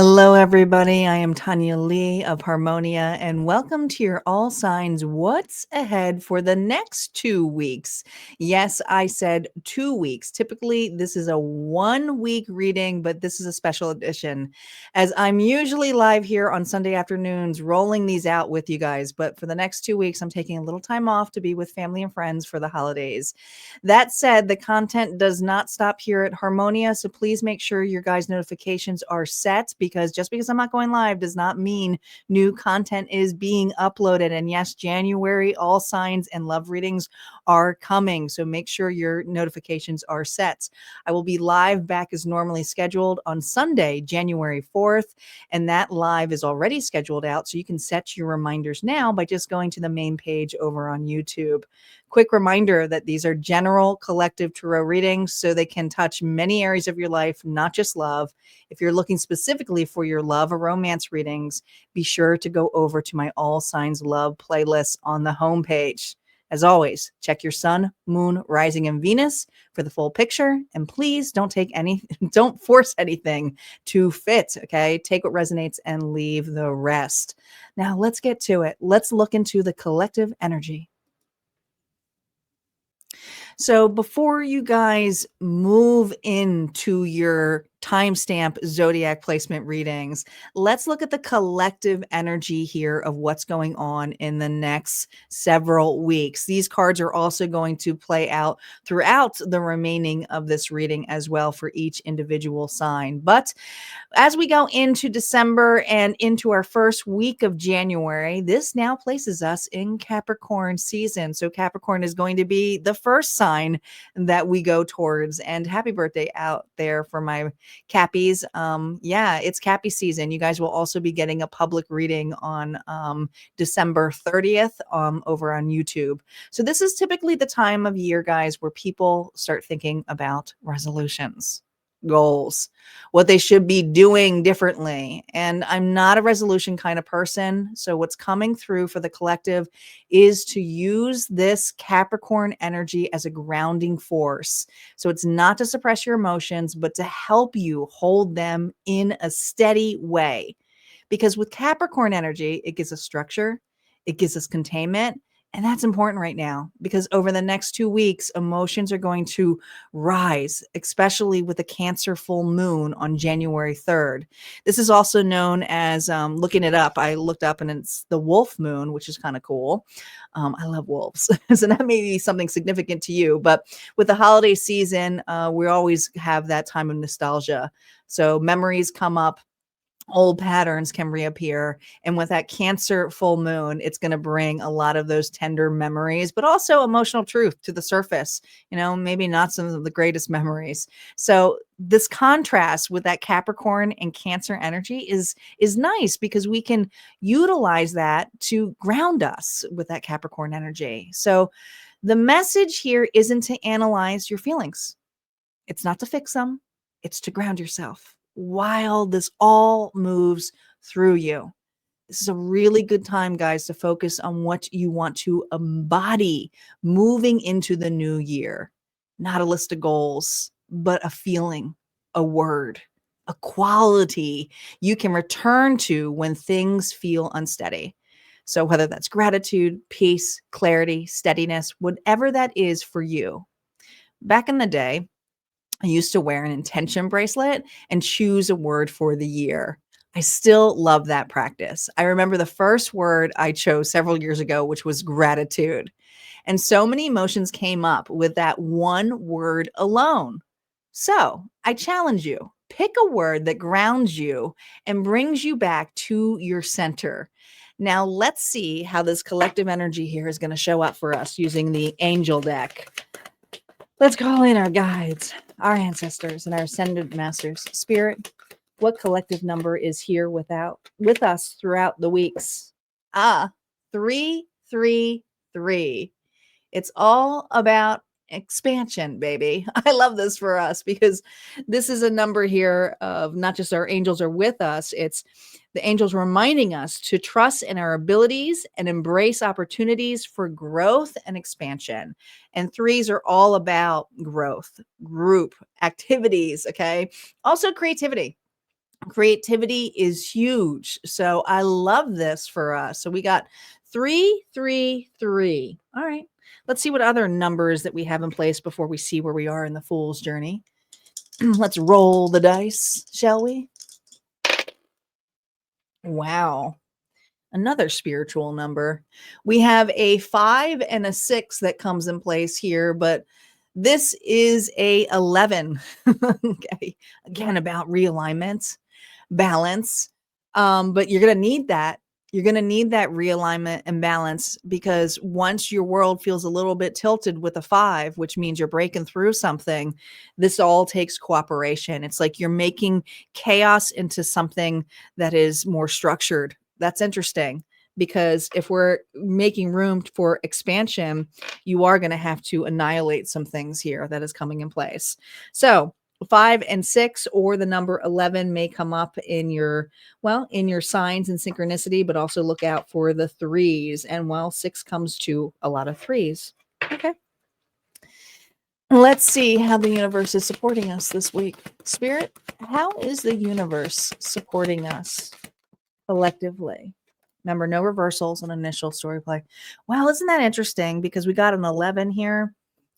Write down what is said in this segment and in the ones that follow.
Hello, everybody. I am Tanya Lee of Harmonia, and welcome to your All Signs What's Ahead for the next 2 weeks. Yes, I said 2 weeks. Typically, this is a 1 week reading, but this is a special edition as I'm usually live here on Sunday afternoons rolling these out with you guys. But for the next 2 weeks, I'm taking a little time off to be with family and friends for the holidays. That said, the content does not stop here at Harmonia, so please make sure your guys' notifications are set because just because I'm not going live does not mean new content is being uploaded. And yes, January all signs and love readings are coming, so make sure your notifications are set. I will be live back as normally scheduled on Sunday, January 4th, and that live is already scheduled out, so you can set your reminders now by just going to the main page over on YouTube. Quick reminder that these are general collective tarot readings, so they can touch many areas of your life, not just love. If you're looking specifically for your love or romance readings, be sure to go over to my All Signs Love playlist on the homepage. As always, check your sun, moon, rising, and Venus for the full picture. And please don't don't force anything to fit. Okay. Take what resonates and leave the rest. Now let's get to it. Let's look into the collective energy. So before you guys move into your timestamp zodiac placement readings, let's look at the collective energy here of what's going on in the next several weeks. These cards are also going to play out throughout the remaining of this reading as well for each individual sign. But as we go into December and into our first week of January, this now places us in Capricorn season. So Capricorn is going to be the first sign that we go towards. And happy birthday out there for my Cappies. Yeah, it's Cappy season. You guys will also be getting a public reading on December 30th over on YouTube. So this is typically the time of year, guys, where people start thinking about resolutions, goals, what they should be doing differently. And I'm not a resolution kind of person. So what's coming through for the collective is to use this Capricorn energy as a grounding force. So it's not to suppress your emotions, but to help you hold them in a steady way. Because with Capricorn energy, it gives us structure, it gives us containment. And that's important right now because over the next 2 weeks, emotions are going to rise, especially with the Cancer full moon on January 3rd. This is also known as, looking it up, I looked up and it's the wolf moon, which is kind of cool. I love wolves. So that may be something significant to you. But with the holiday season, we always have that time of nostalgia. So memories come up, old patterns can reappear. And with that Cancer full moon, it's going to bring a lot of those tender memories, but also emotional truth to the surface. Maybe not some of the greatest memories. So this contrast with that Capricorn and Cancer energy is nice because we can utilize that to ground us with that Capricorn energy. So the message here isn't to analyze your feelings. It's not to fix them. It's to ground yourself while this all moves through you. This is a really good time, guys, to focus on what you want to embody moving into the new year. Not a list of goals, but a feeling, a word, a quality you can return to when things feel unsteady. So whether that's gratitude, peace, clarity, steadiness, whatever that is for you. Back in the day, I used to wear an intention bracelet and choose a word for the year. I still love that practice. I remember the first word I chose several years ago, which was gratitude. And so many emotions came up with that one word alone. So I challenge you, pick a word that grounds you and brings you back to your center. Now, let's see how this collective energy here is going to show up for us using the angel deck. Let's call in our guides, our ancestors, and our ascended masters. Spirit, what collective number is here with us throughout the weeks? 333. It's all about expansion, baby. I love this for us because this is a number here of not just our angels are with us, it's the angels reminding us to trust in our abilities and embrace opportunities for growth and expansion. And threes are all about growth, group activities, okay? Also creativity. Creativity is huge. So I love this for us. So we got 333. All right. Let's see what other numbers that we have in place before we see where we are in the fool's journey. Let's roll the dice, shall we? Wow. Another spiritual number. We have a 5 and a 6 that comes in place here, but this is a 11. Okay. Again, about realignment, balance. But you're going to need that. You're going to need that realignment and balance, because once your world feels a little bit tilted with a 5, which means you're breaking through something, this all takes cooperation. It's like you're making chaos into something that is more structured. That's interesting, because if we're making room for expansion, you are going to have to annihilate some things here that is coming in place. So 5 and 6 or the number 11 may come up in your, well, in your signs and synchronicity, but also look out for the 3s. And well, 6 comes to a lot of 3s. Okay. Let's see how the universe is supporting us this week. Spirit, how is the universe supporting us collectively? Remember, no reversals and initial story play. Wow, isn't that interesting? Because we got an 11 here.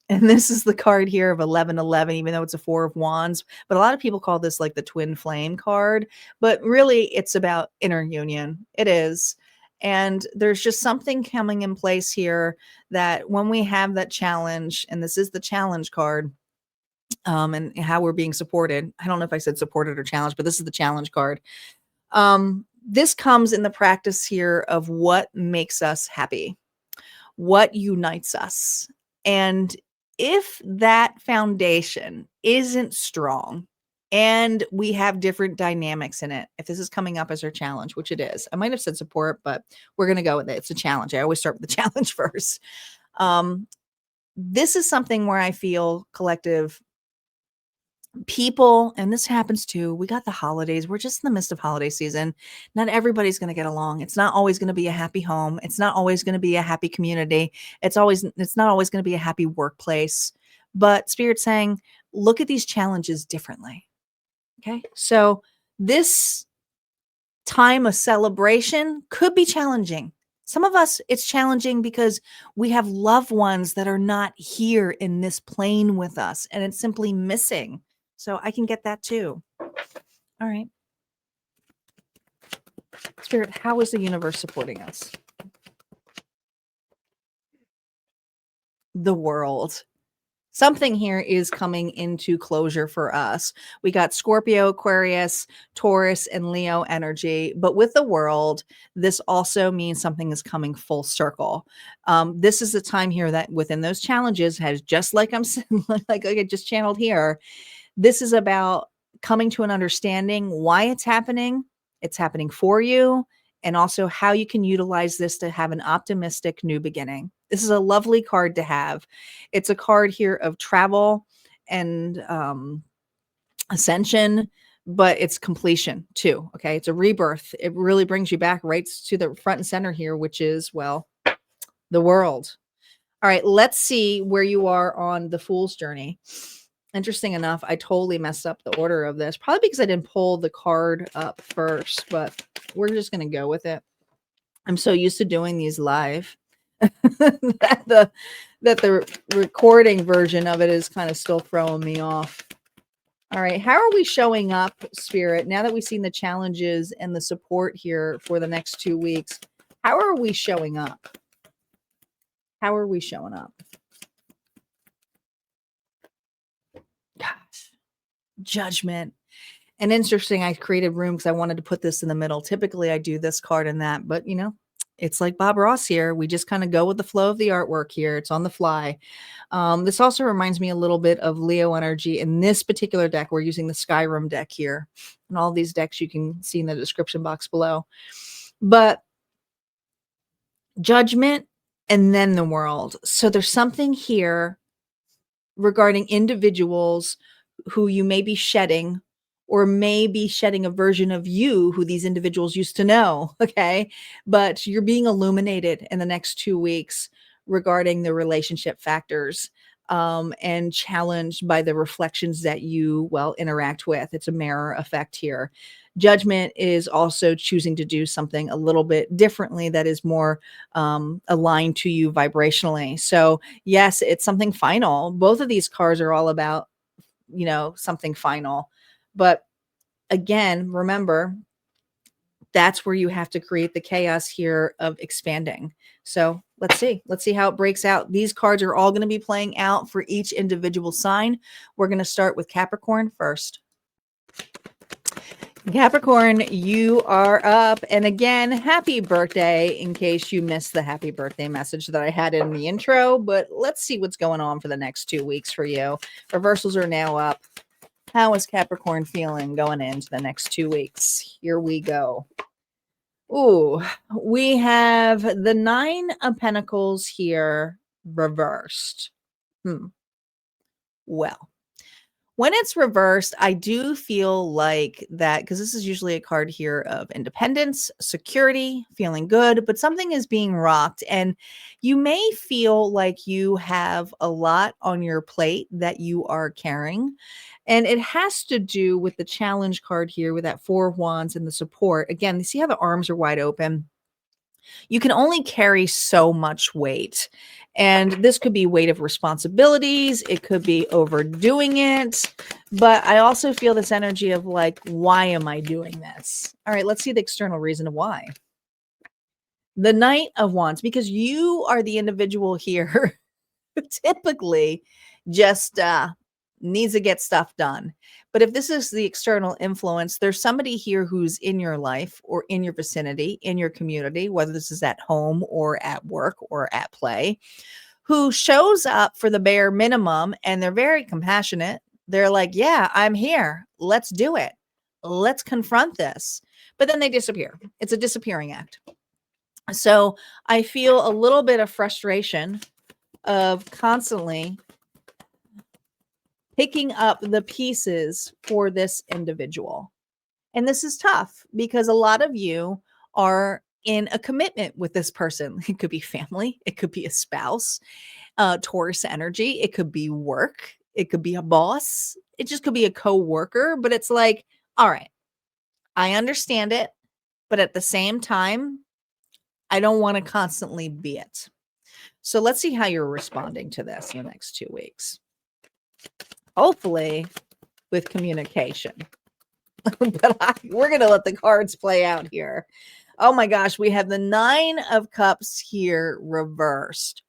And this is the card here of 1111, even though it's a 4 of wands. But a lot of people call this like the twin flame card. But really, it's about inner union. It is. And there's just something coming in place here that when we have that challenge, and this is the challenge card, and how we're being supported. I don't know if I said supported or challenged, but this is the challenge card. This comes in the practice here of what makes us happy, what unites us. And if that foundation isn't strong and we have different dynamics in it, if this is coming up as our challenge, which it is, I might have said support, but we're going to go with it. It's a challenge. I always start with the challenge first. This is something where I feel collective people, and this happens too. We got the holidays. We're just in the midst of holiday season. Not everybody's going to get along. It's not always going to be a happy home. It's not always going to be a happy community. It's not always going to be a happy workplace. But Spirit's saying, look at these challenges differently. Okay. So this time of celebration could be challenging. Some of us, it's challenging because we have loved ones that are not here in this plane with us, and it's simply missing. So I can get that too. All right. Spirit, how is the universe supporting us? The world. Something here is coming into closure for us. We got Scorpio, Aquarius, Taurus, and Leo energy. But with the world, this also means something is coming full circle. This is the time here that within those challenges has, just like I'm saying, like I just channeled here, this is about coming to an understanding why it's happening. It's happening for you, and also how you can utilize this to have an optimistic new beginning. This is a lovely card to have. It's a card here of travel and ascension, but it's completion too. Okay. It's a rebirth. It really brings you back right to the front and center here, which is, well, the world. All right. Let's see where you are on the fool's journey. Interesting enough, I totally messed up the order of this, probably because I didn't pull the card up first, but we're just going to go with it. I'm so used to doing these live that the recording version of it is kind of still throwing me off. All right. How are we showing up, Spirit? Now that we've seen the challenges and the support here for the next 2 weeks, how are we showing up? How are we showing up? Gosh, judgment. And interesting, I created room because I wanted to put this in the middle. Typically, I do this card and that, but you know, it's like Bob Ross here. We just kind of go with the flow of the artwork here. It's on the fly. This also reminds me a little bit of Leo energy. In this particular deck, we're using the Skyrim deck here. And all these decks you can see in the description box below. But judgment and then the world. So there's something here regarding individuals who you may be shedding, or maybe shedding a version of you who these individuals used to know. Okay. But you're being illuminated in the next 2 weeks regarding the relationship factors. and challenged by the reflections that you, well, interact with. It's a mirror effect here. Judgment is also choosing to do something a little bit differently that is more aligned to you vibrationally. So, yes, it's something final. Both of these cards are all about, something final. But again, remember, that's where you have to create the chaos here of expanding. So let's see. Let's see how it breaks out. These cards are all going to be playing out for each individual sign. We're going to start with Capricorn first. Capricorn, you are up. And again, happy birthday in case you missed the happy birthday message that I had in the intro. But let's see what's going on for the next 2 weeks for you. Reversals are now up. How is Capricorn feeling going into the next 2 weeks? Here we go. Ooh, we have the 9 of Pentacles here reversed. Well, when it's reversed, I do feel like that, because this is usually a card here of independence, security, feeling good, but something is being rocked, and you may feel like you have a lot on your plate that you are carrying. And it has to do with the challenge card here with that 4 of Wands and the support. Again, you see how the arms are wide open? You can only carry so much weight. And this could be weight of responsibilities. It could be overdoing it. But I also feel this energy of like, why am I doing this? All right, let's see the external reason why. The Knight of Wands, because you are the individual here who typically just needs to get stuff done. But if this is the external influence, there's somebody here who's in your life or in your vicinity, in your community, whether this is at home or at work or at play, who shows up for the bare minimum, and they're very compassionate. They're like, yeah, I'm here. Let's do it. Let's confront this. But then they disappear. It's a disappearing act. So I feel a little bit of frustration of constantly picking up the pieces for this individual. And this is tough because a lot of you are in a commitment with this person. It could be family, it could be a spouse, Taurus energy, it could be work, it could be a boss, it just could be a co-worker. But it's like, all right, I understand it, but at the same time, I don't want to constantly be it. So let's see how you're responding to this in the next 2 weeks. Hopefully with communication. But we're going to let the cards play out here. Oh my gosh, we have the 9 of Cups here reversed.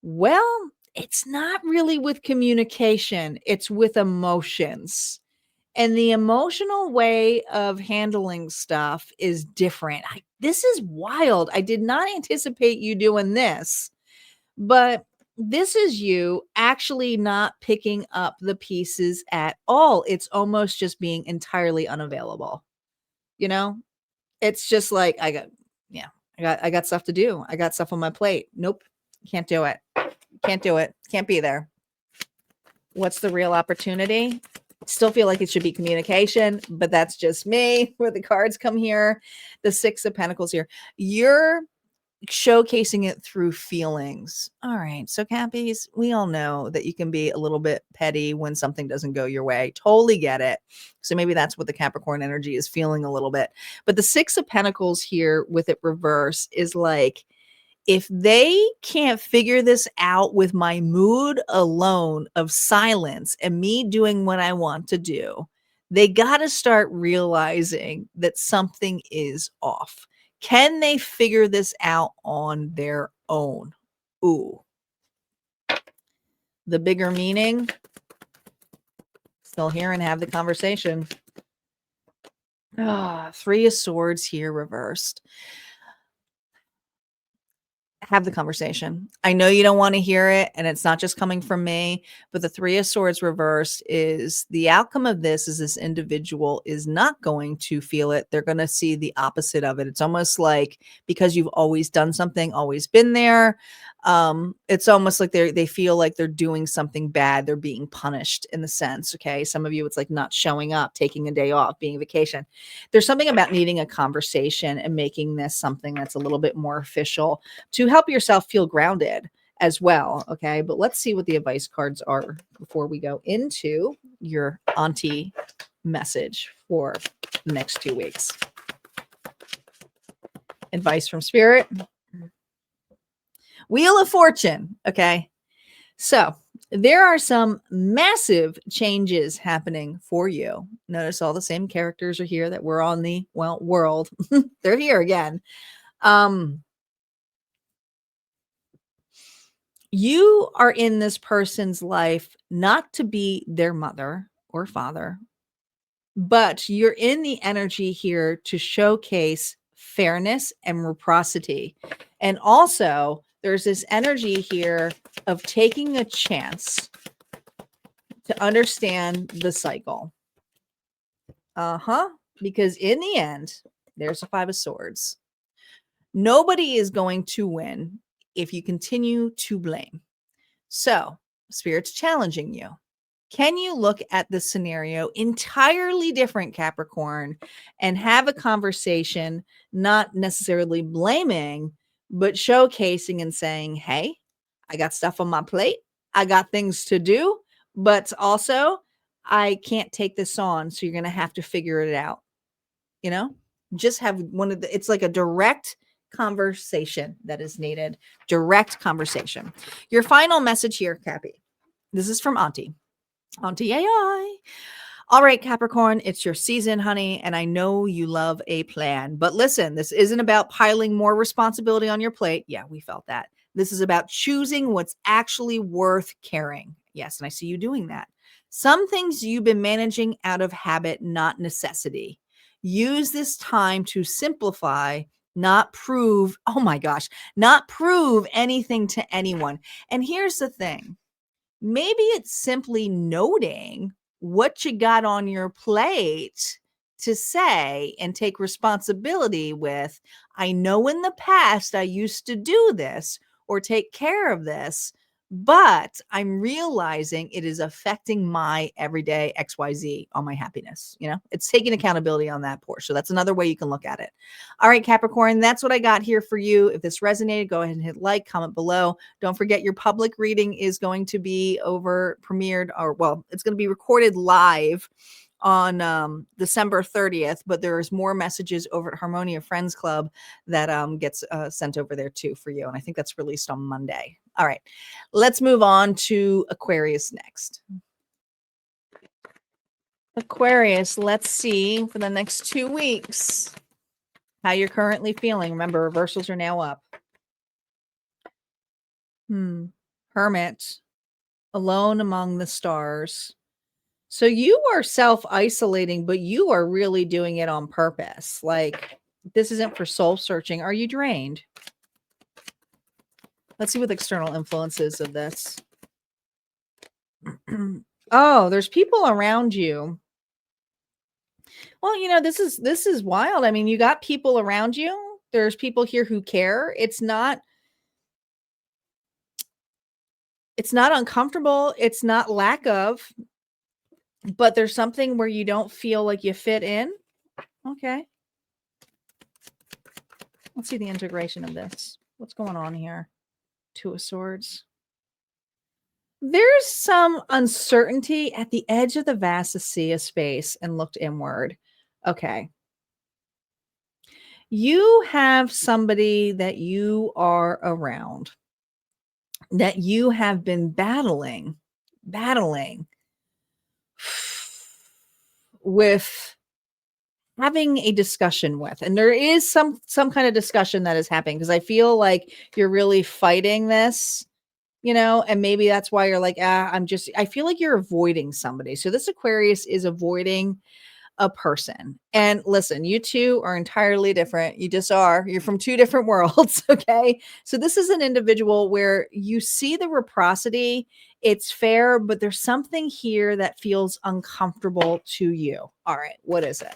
Well, it's not really with communication. It's with emotions. And the emotional way of handling stuff is different. This is wild. I did not anticipate you doing this, but this is you actually not picking up the pieces at all. It's almost just being entirely unavailable. It's just like, I got stuff to do. I got stuff on my plate. Nope. Can't do it. Can't do it. Can't be there. What's the real opportunity? Still feel like it should be communication, but that's just me. Where the cards come here, the 6 of Pentacles here. You're showcasing it through feelings. All right. So Cappies, we all know that you can be a little bit petty when something doesn't go your way. Totally get it. So maybe that's what the Capricorn energy is feeling a little bit. But the 6 of Pentacles here with it reverse is like, if they can't figure this out with my mood alone of silence and me doing what I want to do, they got to start realizing that something is off. Can they figure this out on their own? Ooh. The bigger meaning, still here and have the conversation. 3 of Swords here reversed. Have the conversation. I know you don't want to hear it, and it's not just coming from me, but the 3 of Swords reversed is the outcome of this is this individual is not going to feel it. They're going to see the opposite of it. It's almost like because you've always done something, always been there. It's almost like they feel like they're doing something bad. They're being punished in the sense. Okay. Some of you, it's like not showing up, taking a day off, being vacation. There's something about needing a conversation and making this something that's a little bit more official to help yourself feel grounded as well. Okay. But let's see what the advice cards are before we go into your auntie message for the next 2 weeks. Advice from Spirit. Wheel of Fortune. Okay. So there are some massive changes happening for you. Notice all the same characters are here that were on the world. They're here again. You are in this person's life not to be their mother or father, but you're in the energy here to showcase fairness and reciprocity. And also, there's this energy here of taking a chance to understand the cycle. Because in the end, there's a 5 of Swords. Nobody is going to win if you continue to blame. So, Spirit's challenging you. Can you look at the scenario entirely different, Capricorn, and have a conversation, not necessarily blaming, but showcasing and saying, hey, I got stuff on my plate. I got things to do, but also I can't take this on. So you're going to have to figure it out. You know, just have it's like a direct conversation that is needed. Direct conversation. Your final message here, Cappy. This is from Auntie. Auntie AI. All right, Capricorn, it's your season, honey, and I know you love a plan. But listen, this isn't about piling more responsibility on your plate. Yeah, we felt that. This is about choosing what's actually worth caring. Yes, and I see you doing that. Some things you've been managing out of habit, not necessity. Use this time to simplify, not prove, oh my gosh, not prove anything to anyone. And here's the thing. Maybe it's simply noting what you got on your plate to say and take responsibility with. I know in the past I used to do this or take care of this, but I'm realizing it is affecting my everyday XYZ on my happiness. You know, it's taking accountability on that portion. So that's another way you can look at it. All right, Capricorn, that's what I got here for you. If this resonated, go ahead and hit like, comment below. Don't forget your public reading is going to be premiered, or well, it's going to be recorded live on December 30th, but there's more messages over at Harmonia Friends Club that gets sent over there too for you. And I think that's released on Monday. All right, let's move on to Aquarius next. Aquarius, let's see for the next 2 weeks how you're currently feeling. Remember, reversals are now up. Hermit, alone among the stars. So you are self-isolating, but you are really doing it on purpose. Like, this isn't for soul searching. Are you drained? Let's see what the external influences of this. Oh, there's people around you. Well, you know, this is wild. I mean, you got people around you. There's people here who care. It's not uncomfortable. It's not lack of, but there's something where you don't feel like you fit in. Okay. Let's see the integration of this. What's going on here? 2 of Swords. There's some uncertainty at the edge of the vast sea of space and looked inward. Okay. You have somebody that you are around, that you have been battling with having a discussion with. And there is some kind of discussion that is happening, because I feel like you're really fighting this, you know, and maybe that's why you're like, I feel like you're avoiding somebody. So this Aquarius is avoiding a person. And listen, you two are entirely different. You just are. You're from 2 different worlds. Okay. So this is an individual where you see the reciprocity. It's fair, but there's something here that feels uncomfortable to you. All right. What is it?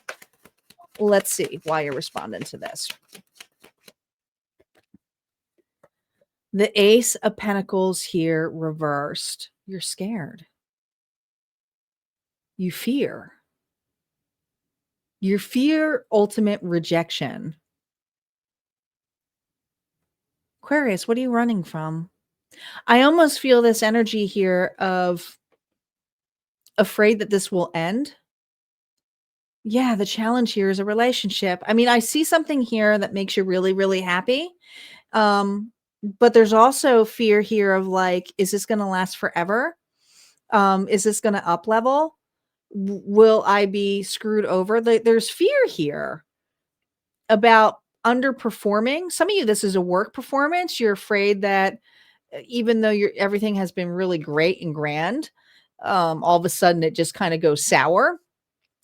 Let's see why you're responding to this. The Ace of Pentacles here reversed. You're scared. You fear. You fear ultimate rejection. Aquarius, what are you running from? I almost feel this energy here of afraid that this will end. Yeah, the challenge here is a relationship. I mean, I see something here that makes you really, really happy. Um, but there's also fear here of like, is this going to last forever? Is this going to up level? Will I be screwed over? There's fear here about underperforming. Some of you, this is a work performance. You're afraid that even though everything has been really great and grand, all of a sudden it just kind of goes sour.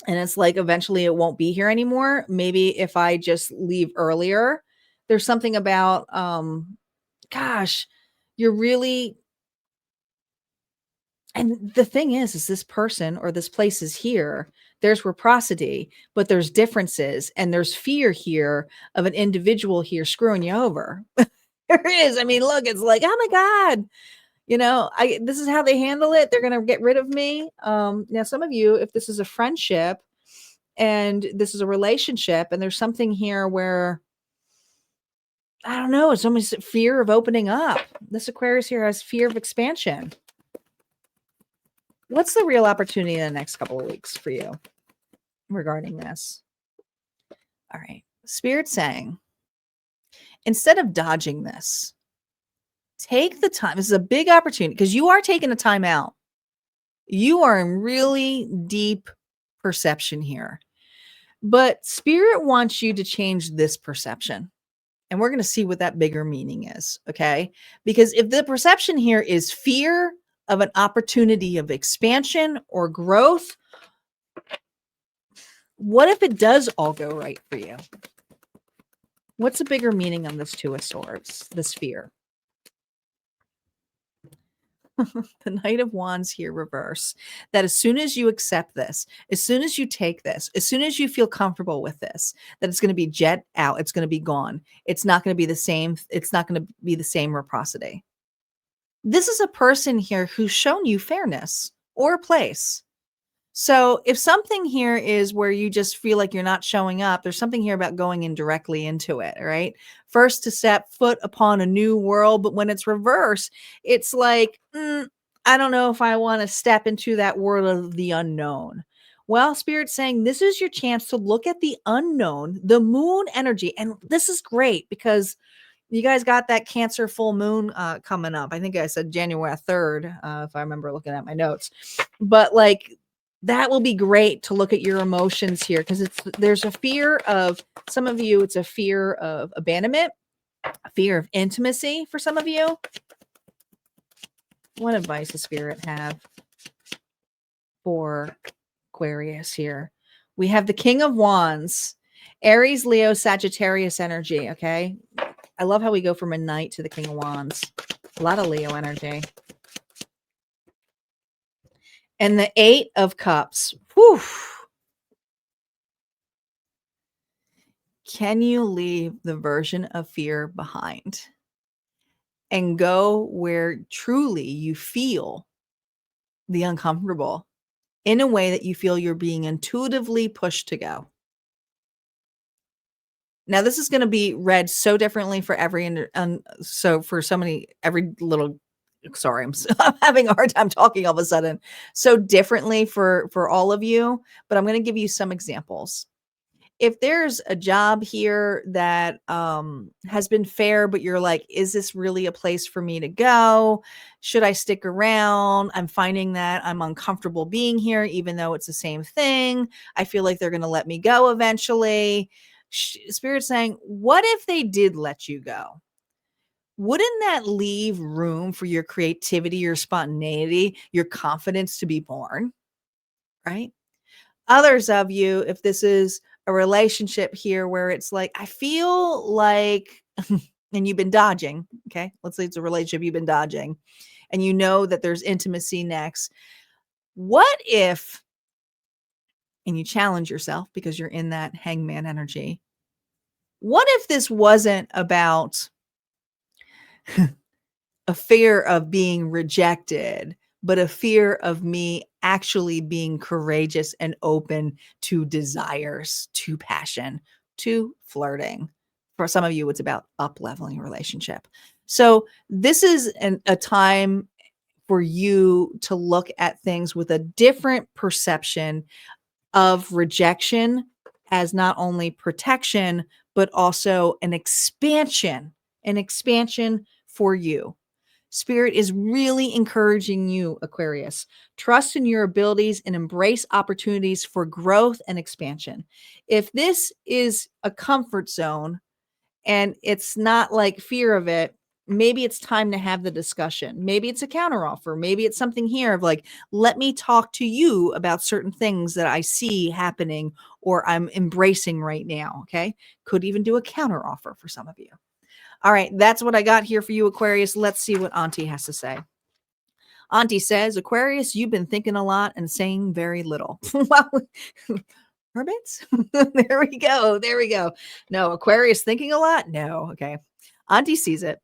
And it's like eventually it won't be here anymore. Maybe if I just leave earlier, there's something about, gosh, you're really, and the thing is this person or this place is here. There's reciprocity, but there's differences and there's fear here of an individual here screwing you over. There is. I mean, look, it's like, oh my God, this is how they handle it. They're going to get rid of me. Now, some of you, if this is a friendship and this is a relationship and there's something here where, I don't know, it's almost fear of opening up. This Aquarius here has fear of expansion. What's the real opportunity in the next couple of weeks for you regarding this? All right. Spirit saying, instead of dodging this, take the time. This is a big opportunity because you are taking a time out. You are in really deep perception here. But Spirit wants you to change this perception. And we're going to see what that bigger meaning is. Okay. Because if the perception here is fear of an opportunity of expansion or growth, what if it does all go right for you? What's the bigger meaning on this Two of Swords, this fear? The Knight of Wands here reverse, that as soon as you accept this, as soon as you take this, as soon as you feel comfortable with this, that it's going to be jet out, it's going to be gone. It's not going to be the same. It's not going to be the same reciprocity. This is a person here who's shown you fairness or a place. So if something here is where you just feel like you're not showing up, there's something here about going in directly into it, right? First to set foot upon a new world, but when it's reverse, it's like, I don't know if I want to step into that world of the unknown. Well, Spirit's saying this is your chance to look at the unknown, the moon energy. And this is great because you guys got that Cancer full moon coming up. I think I said January 3rd, if I remember looking at my notes. But like, that will be great to look at your emotions here because there's a fear of some of you. It's a fear of abandonment, a fear of intimacy for some of you. What advice does Spirit have for Aquarius here? We have the King of Wands, Aries, Leo, Sagittarius energy. Okay. I love how we go from a knight to the King of Wands. A lot of Leo energy. And the Eight of Cups. Whew. Can you leave the version of fear behind and go where truly you feel the uncomfortable in a way that you feel you're being intuitively pushed to go? Now, this is going to be read so differently for every, so for so many, every little, sorry, I'm having a hard time talking all of a sudden, so differently for all of you, but I'm going to give you some examples. If there's a job here that has been fair, but you're like, is this really a place for me to go? Should I stick around? I'm finding that I'm uncomfortable being here, even though it's the same thing. I feel like they're going to let me go eventually. Spirit's saying, what if they did let you go? Wouldn't that leave room for your creativity, your spontaneity, your confidence to be born? Right? Others of you, if this is a relationship here where it's like, I feel like, and you've been dodging, okay? Let's say it's a relationship you've been dodging, and you know that there's intimacy next. What if, and you challenge yourself because you're in that hangman energy, what if this wasn't about a fear of being rejected, but a fear of me actually being courageous and open to desires, to passion, to flirting? For some of you, it's about up-leveling a relationship. So this is a time for you to look at things with a different perception of rejection as not only protection, but also an expansion for you. Spirit is really encouraging you, Aquarius. Trust in your abilities and embrace opportunities for growth and expansion. If this is a comfort zone and it's not like fear of it, maybe it's time to have the discussion. Maybe it's a counteroffer. Maybe it's something here of like, let me talk to you about certain things that I see happening or I'm embracing right now. Okay. Could even do a counteroffer for some of you. All right. That's what I got here for you, Aquarius. Let's see what Auntie has to say. Auntie says, Aquarius, you've been thinking a lot and saying very little. Well, hermits? There we go. There we go. No, Aquarius thinking a lot? No. Okay. Auntie sees it.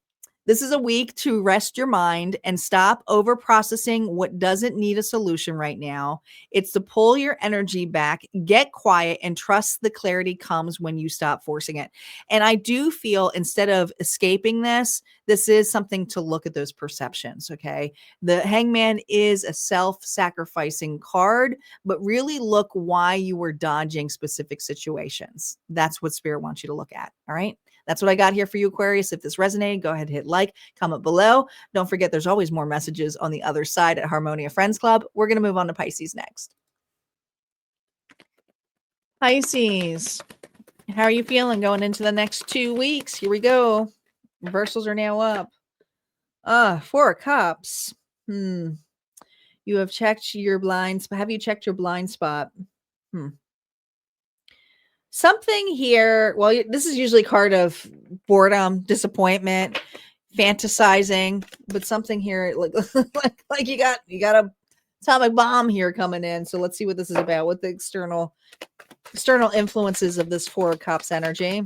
This is a week to rest your mind and stop over processing what doesn't need a solution right now. It's to pull your energy back, get quiet, and trust the clarity comes when you stop forcing it. And I do feel instead of escaping this is something to look at those perceptions. Okay. The hangman is a self sacrificing card, but really look why you were dodging specific situations. That's what Spirit wants you to look at. All right. That's what I got here for you, Aquarius. If this resonated, go ahead and hit like, comment below. Don't forget, there's always more messages on the other side at Harmonia Friends Club. We're going to move on to Pisces next. Pisces, how are you feeling going into the next 2 weeks? Here we go. Reversals are now up. 4 of Cups. You have checked your blinds. Have you checked your blind spot? Something here. Well, this is usually a card of boredom, disappointment, fantasizing, but something here like you got a atomic bomb here coming in. So let's see what this is about. What the external influences of this 4 of Cups energy.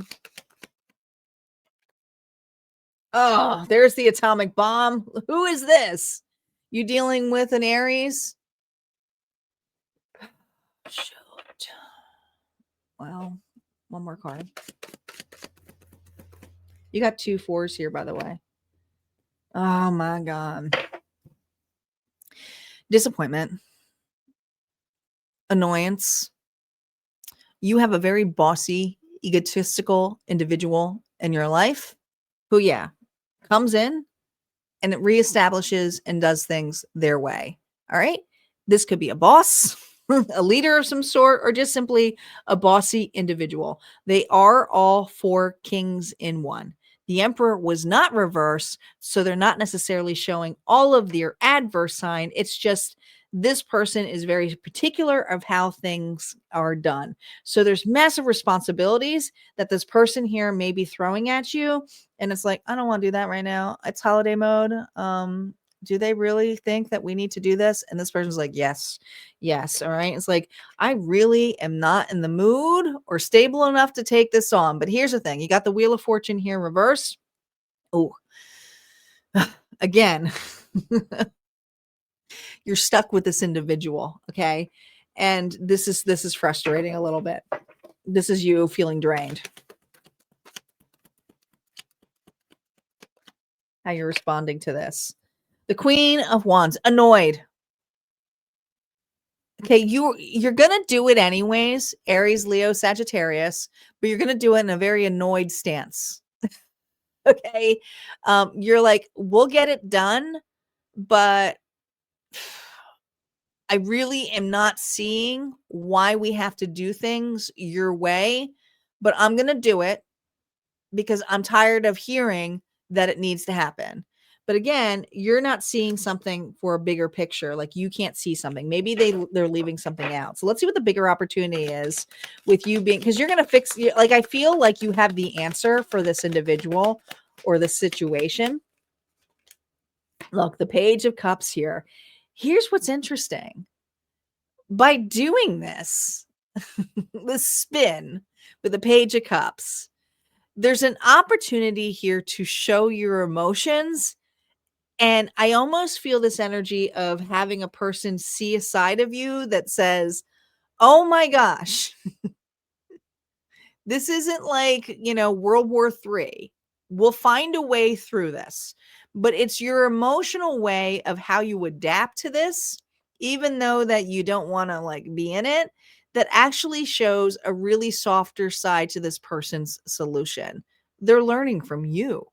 Oh, there's the atomic bomb. Who is this? You dealing with an Aries? Shoot. Well, one more card. You got 2 4s here, by the way. Oh my God. Disappointment. Annoyance. You have a very bossy, egotistical individual in your life who, comes in and it reestablishes and does things their way. All right. This could be a boss, a leader of some sort, or just simply a bossy individual. They are all 4 kings in one. The emperor was not reversed, so they're not necessarily showing all of their adverse sign. It's just this person is very particular of how things are done. So there's massive responsibilities that this person here may be throwing at you. And it's like, I don't want to do that right now. It's holiday mode. Do they really think that we need to do this? And this person's like, yes. All right. It's like, I really am not in the mood or stable enough to take this on. But here's the thing. You got the Wheel of Fortune here reverse. Oh, again, you're stuck with this individual. Okay. And this is frustrating a little bit. This is you feeling drained. How you're responding to this. The Queen of Wands, annoyed. Okay, you're going to do it anyways, Aries, Leo, Sagittarius, but you're going to do it in a very annoyed stance. Okay? You're like, we'll get it done, but I really am not seeing why we have to do things your way, but I'm going to do it because I'm tired of hearing that it needs to happen. But again, you're not seeing something for a bigger picture. Like you can't see something. Maybe they're leaving something out. So let's see what the bigger opportunity is with you being, because you're going to fix, like, I feel like you have the answer for this individual or the situation. Look, the Page of Cups here. Here's what's interesting. By doing this, the spin with the Page of Cups, there's an opportunity here to show your emotions. And I almost feel this energy of having a person see a side of you that says, oh my gosh, this isn't like, World War III. We'll find a way through this, but it's your emotional way of how you adapt to this, even though that you don't want to like be in it, that actually shows a really softer side to this person's solution. They're learning from you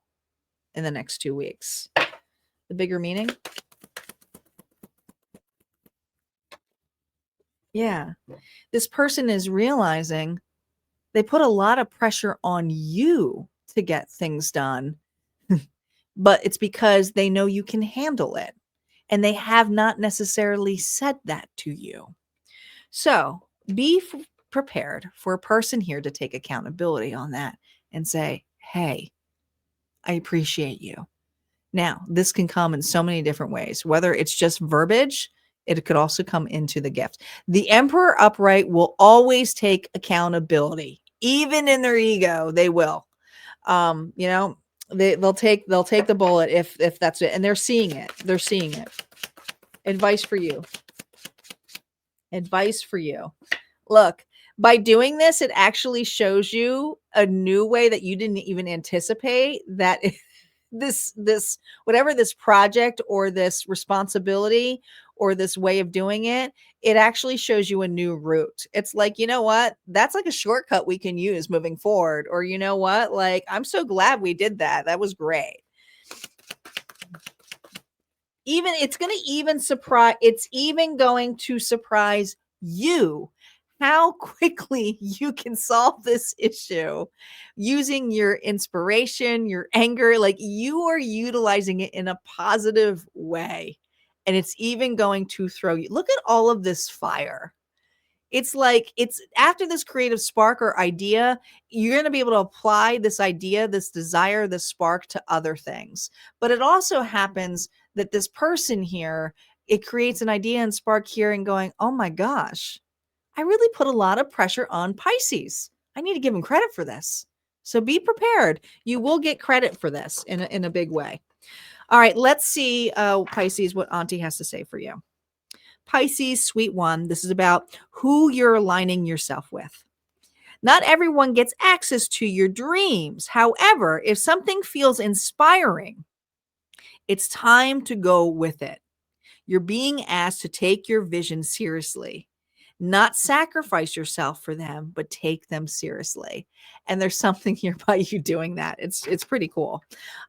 in the next 2 weeks. The bigger meaning. Yeah. This person is realizing they put a lot of pressure on you to get things done, but it's because they know you can handle it. And they have not necessarily said that to you. So be prepared for a person here to take accountability on that and say, hey, I appreciate you. Now, this can come in so many different ways, whether it's just verbiage, it could also come into the gift. The Emperor upright will always take accountability, even in their ego, they will. You know, they'll take the bullet if that's it. And they're seeing it. They're seeing it. Advice for you. Advice for you. Look, by doing this, it actually shows you a new way that you didn't even anticipate that this whatever this project or this responsibility or this way of doing it, it actually shows you a new route. It's like, you know what? That's like a shortcut we can use moving forward. Or you know what? Like, I'm so glad we did that. That was great. Even it's going to surprise you how quickly you can solve this issue using your inspiration, your anger. Like, you are utilizing it in a positive way. And it's even going to throw you. Look at all of this fire. It's like, it's after this creative spark or idea, you're going to be able to apply this idea, this desire, this spark to other things. But it also happens that this person here, it creates an idea and spark here and going, oh my gosh, I really put a lot of pressure on Pisces. I need to give him credit for this. So be prepared. You will get credit for this in a big way. All right, let's see, Pisces, what Auntie has to say for you. Pisces, sweet one, this is about who you're aligning yourself with. Not everyone gets access to your dreams. However, if something feels inspiring, it's time to go with it. You're being asked to take your vision seriously, not sacrifice yourself for them, but take them seriously. And there's something here by you doing that. It's pretty cool.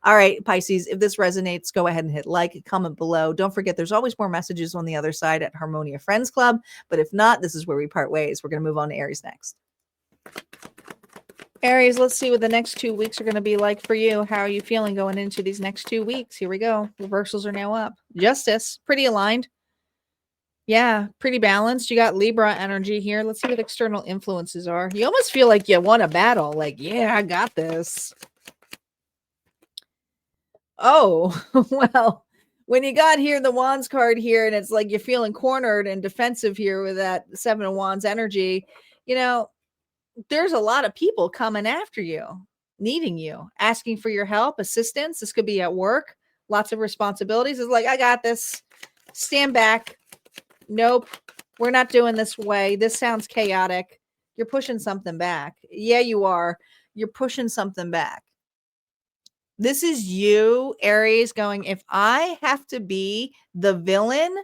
All right, Pisces, if this resonates, go ahead and hit like, comment below. Don't forget, there's always more messages on the other side at Harmonia Friends Club. But if not, this is where we part ways. We're going to move on to Aries next. Aries, let's see what the next 2 weeks are going to be like for you. How are you feeling going into these next 2 weeks? Here we go. Reversals are now up. Justice, pretty aligned. Yeah, pretty balanced. You got Libra energy here. Let's see what external influences are. You almost feel like you won a battle. Like, yeah, I got this. Oh, well, when you got here, the Wands card here, and it's like you're feeling cornered and defensive here with that Seven of Wands energy, you know, there's a lot of people coming after you, needing you, asking for your help, assistance. This could be at work, lots of responsibilities. It's like, I got this. Stand back. Nope, we're not doing this way. This sounds chaotic. You're pushing something back. Yeah, you are. You're pushing something back. This is you, Aries, going, if I have to be the villain,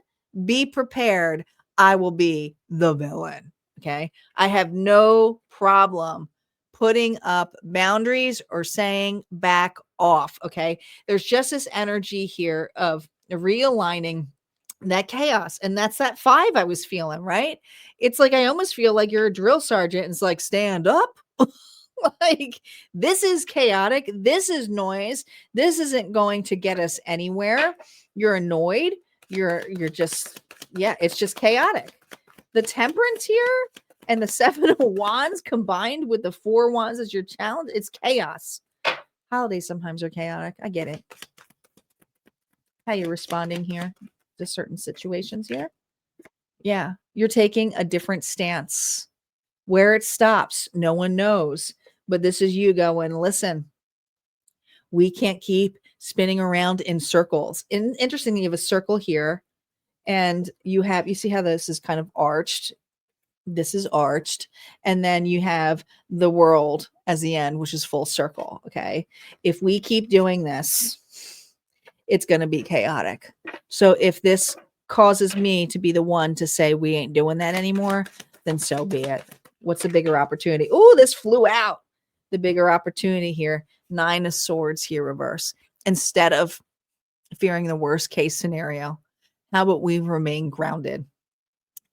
be prepared. I will be the villain. Okay. I have no problem putting up boundaries or saying back off. Okay. There's just this energy here of realigning that chaos. And that's that 5 I was feeling, right? It's like, I almost feel like you're a drill sergeant and it's like, stand up. Like, this is chaotic. This is noise. This isn't going to get us anywhere. You're annoyed. You're just, yeah, it's just chaotic. The Temperance here and the 7 of Wands combined with the 4 Wands as your challenge, it's chaos. Holidays sometimes are chaotic. I get it. How you responding here to certain situations here? Yeah, you're taking a different stance. Where it stops, no one knows. But this is you going, listen, we can't keep spinning around in circles. Interesting, you have a circle here, and you see how this is kind of arched. This is arched. And then you have the world as the end, which is full circle. Okay. If we keep doing this, it's going to be chaotic. So if this causes me to be the one to say we ain't doing that anymore, then so be it. What's the bigger opportunity? Oh, this flew out. The bigger opportunity here. 9 of Swords here, reverse. Instead of fearing the worst case scenario, how about we remain grounded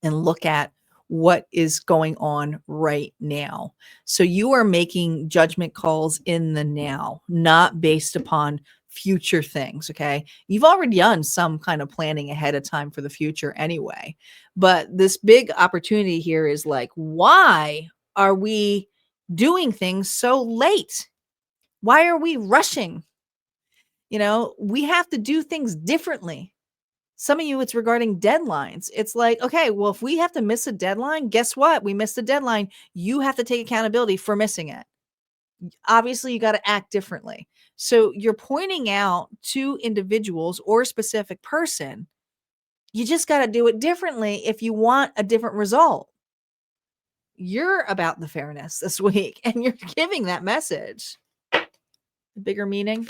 and look at what is going on right now? So you are making judgment calls in the now, not based upon future things. Okay. You've already done some kind of planning ahead of time for the future anyway. But this big opportunity here is like, why are we doing things so late? Why are we rushing? We have to do things differently. Some of you, it's regarding deadlines. It's like, okay, well, if we have to miss a deadline, guess what? We missed a deadline. You have to take accountability for missing it. Obviously, you got to act differently. So you're pointing out to individuals or a specific person, you just got to do it differently if you want a different result. You're about the fairness this week, and you're giving that message. The bigger meaning.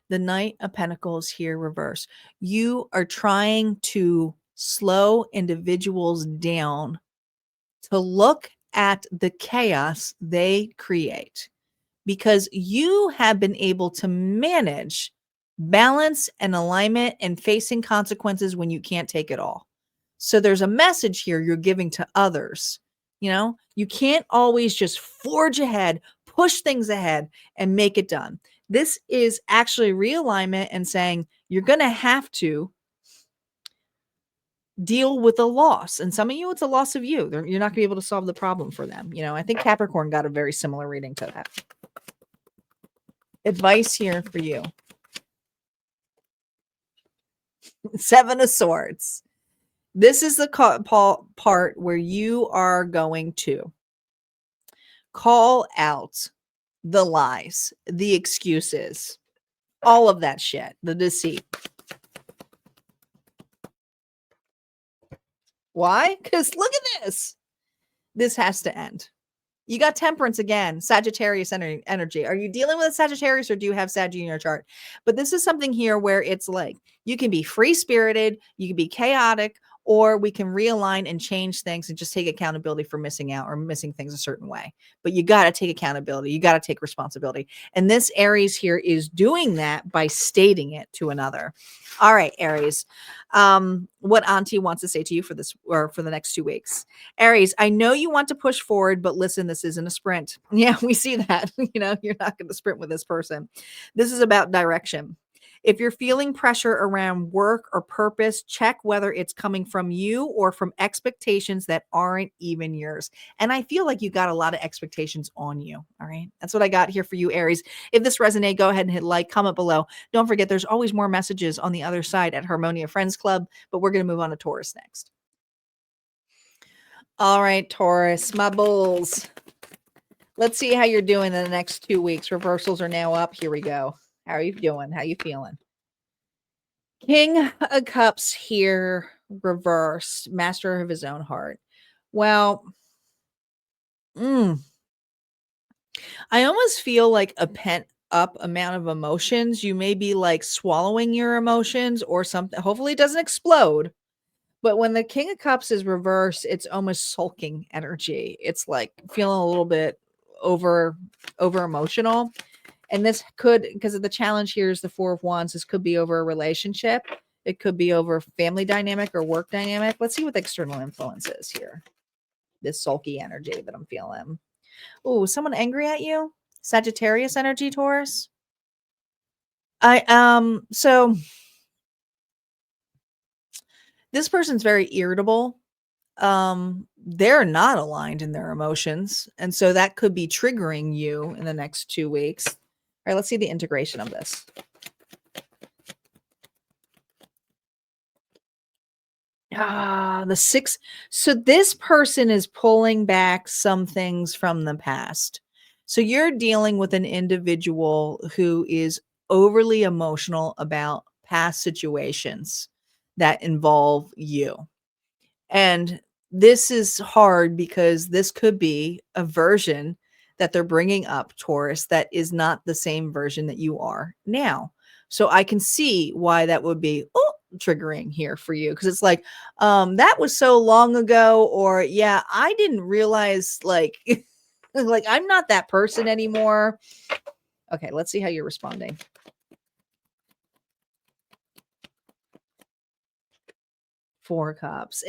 The Knight of Pentacles here reverse. You are trying to slow individuals down to look at the chaos they create, because you have been able to manage balance and alignment and facing consequences when you can't take it all. So there's a message here you're giving to others. You can't always just forge ahead, push things ahead, and make it done. This is actually realignment and saying you're going to have to deal with a loss. And some of you, it's a loss of you. You're not going to be able to solve the problem for them. I think Capricorn got a very similar reading to that. Advice here for you. 7 of Swords. This is the part where you are going to call out the lies, the excuses, all of that shit, the deceit. Why? Because look at this. This has to end. You got Temperance again, Sagittarius energy. Are you dealing with a Sagittarius or do you have Sag in your chart? But this is something here where it's like you can be free-spirited, you can be chaotic, or we can realign and change things and just take accountability for missing out or missing things a certain way. But you got to take accountability. You got to take responsibility. And this Aries here is doing that by stating it to another. All right, Aries. What Auntie wants to say to you for this or for the next 2 weeks. Aries, I know you want to push forward, but listen, this isn't a sprint. Yeah, we see that. You're not going to sprint with this person. This is about direction. If you're feeling pressure around work or purpose, check whether it's coming from you or from expectations that aren't even yours. And I feel like you got a lot of expectations on you. All right. That's what I got here for you, Aries. If this resonates, go ahead and hit like, comment below. Don't forget, there's always more messages on the other side at Harmonia Friends Club, but we're going to move on to Taurus next. All right, Taurus, my bulls. Let's see how you're doing in the next 2 weeks. Reversals are now up. Here we go. How are you doing? How you feeling? King of Cups here, reversed. Master of his own heart. Well, I almost feel like a pent up amount of emotions. You may be like swallowing your emotions or something. Hopefully it doesn't explode. But when the King of Cups is reversed, it's almost sulking energy. It's like feeling a little bit over emotional. And this could, because of the challenge here is the 4 of Wands, this could be over a relationship. It could be over family dynamic or work dynamic. Let's see what the external influence is here. This sulky energy that I'm feeling. Oh, someone angry at you? Sagittarius energy, Taurus? So this person's very irritable. They're not aligned in their emotions. And so that could be triggering you in the next 2 weeks. All right, let's see the integration of this. The 6. So this person is pulling back some things from the past. So you're dealing with an individual who is overly emotional about past situations that involve you. And this is hard because this could be a version that they're bringing up, Taurus, that is not the same version that you are now. So I can see why that would be triggering here for you, because it's like, that was so long ago, or yeah, I didn't realize, like, like I'm not that person anymore. Okay, let's see how you're responding. Four Cups.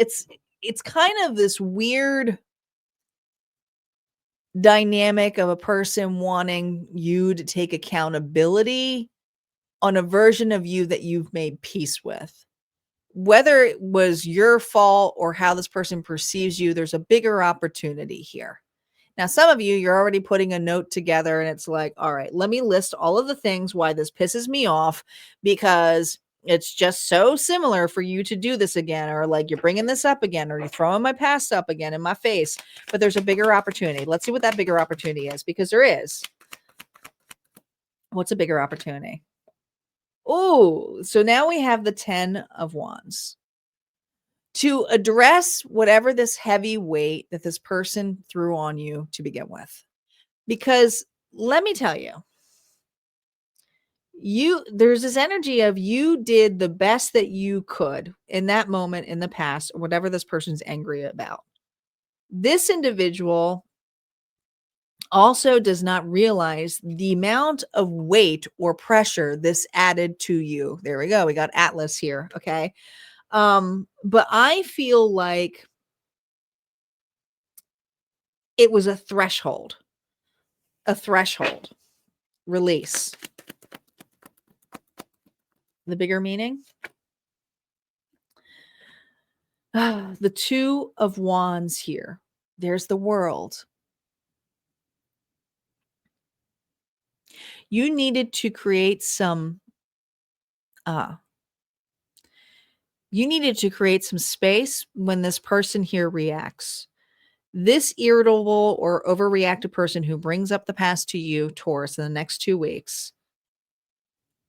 It's kind of this weird dynamic of a person wanting you to take accountability on a version of you that you've made peace with. Whether it was your fault or how this person perceives you, there's a bigger opportunity here. Now, some of you, you're already putting a note together and it's like, all right, let me list all of the things why this pisses me off, because it's just so similar for you to do this again, or like you're bringing this up again, or you're throwing my past up again in my face. But there's a bigger opportunity. Let's see what that bigger opportunity is, because there is. What's a bigger opportunity? Oh, so now we have the 10 of Wands. To address whatever this heavy weight that this person threw on you to begin with. Because let me tell you, there's this energy of you did the best that you could in that moment in the past, or whatever this person's angry about. This individual also does not realize the amount of weight or pressure this added to you. There we go. We got Atlas here. Okay. But I feel like it was a threshold release. The bigger meaning. The Two of Wands here. There's the World. You needed to create some space when this person here reacts. This irritable or overreactive person who brings up the past to you, Taurus, in the next 2 weeks,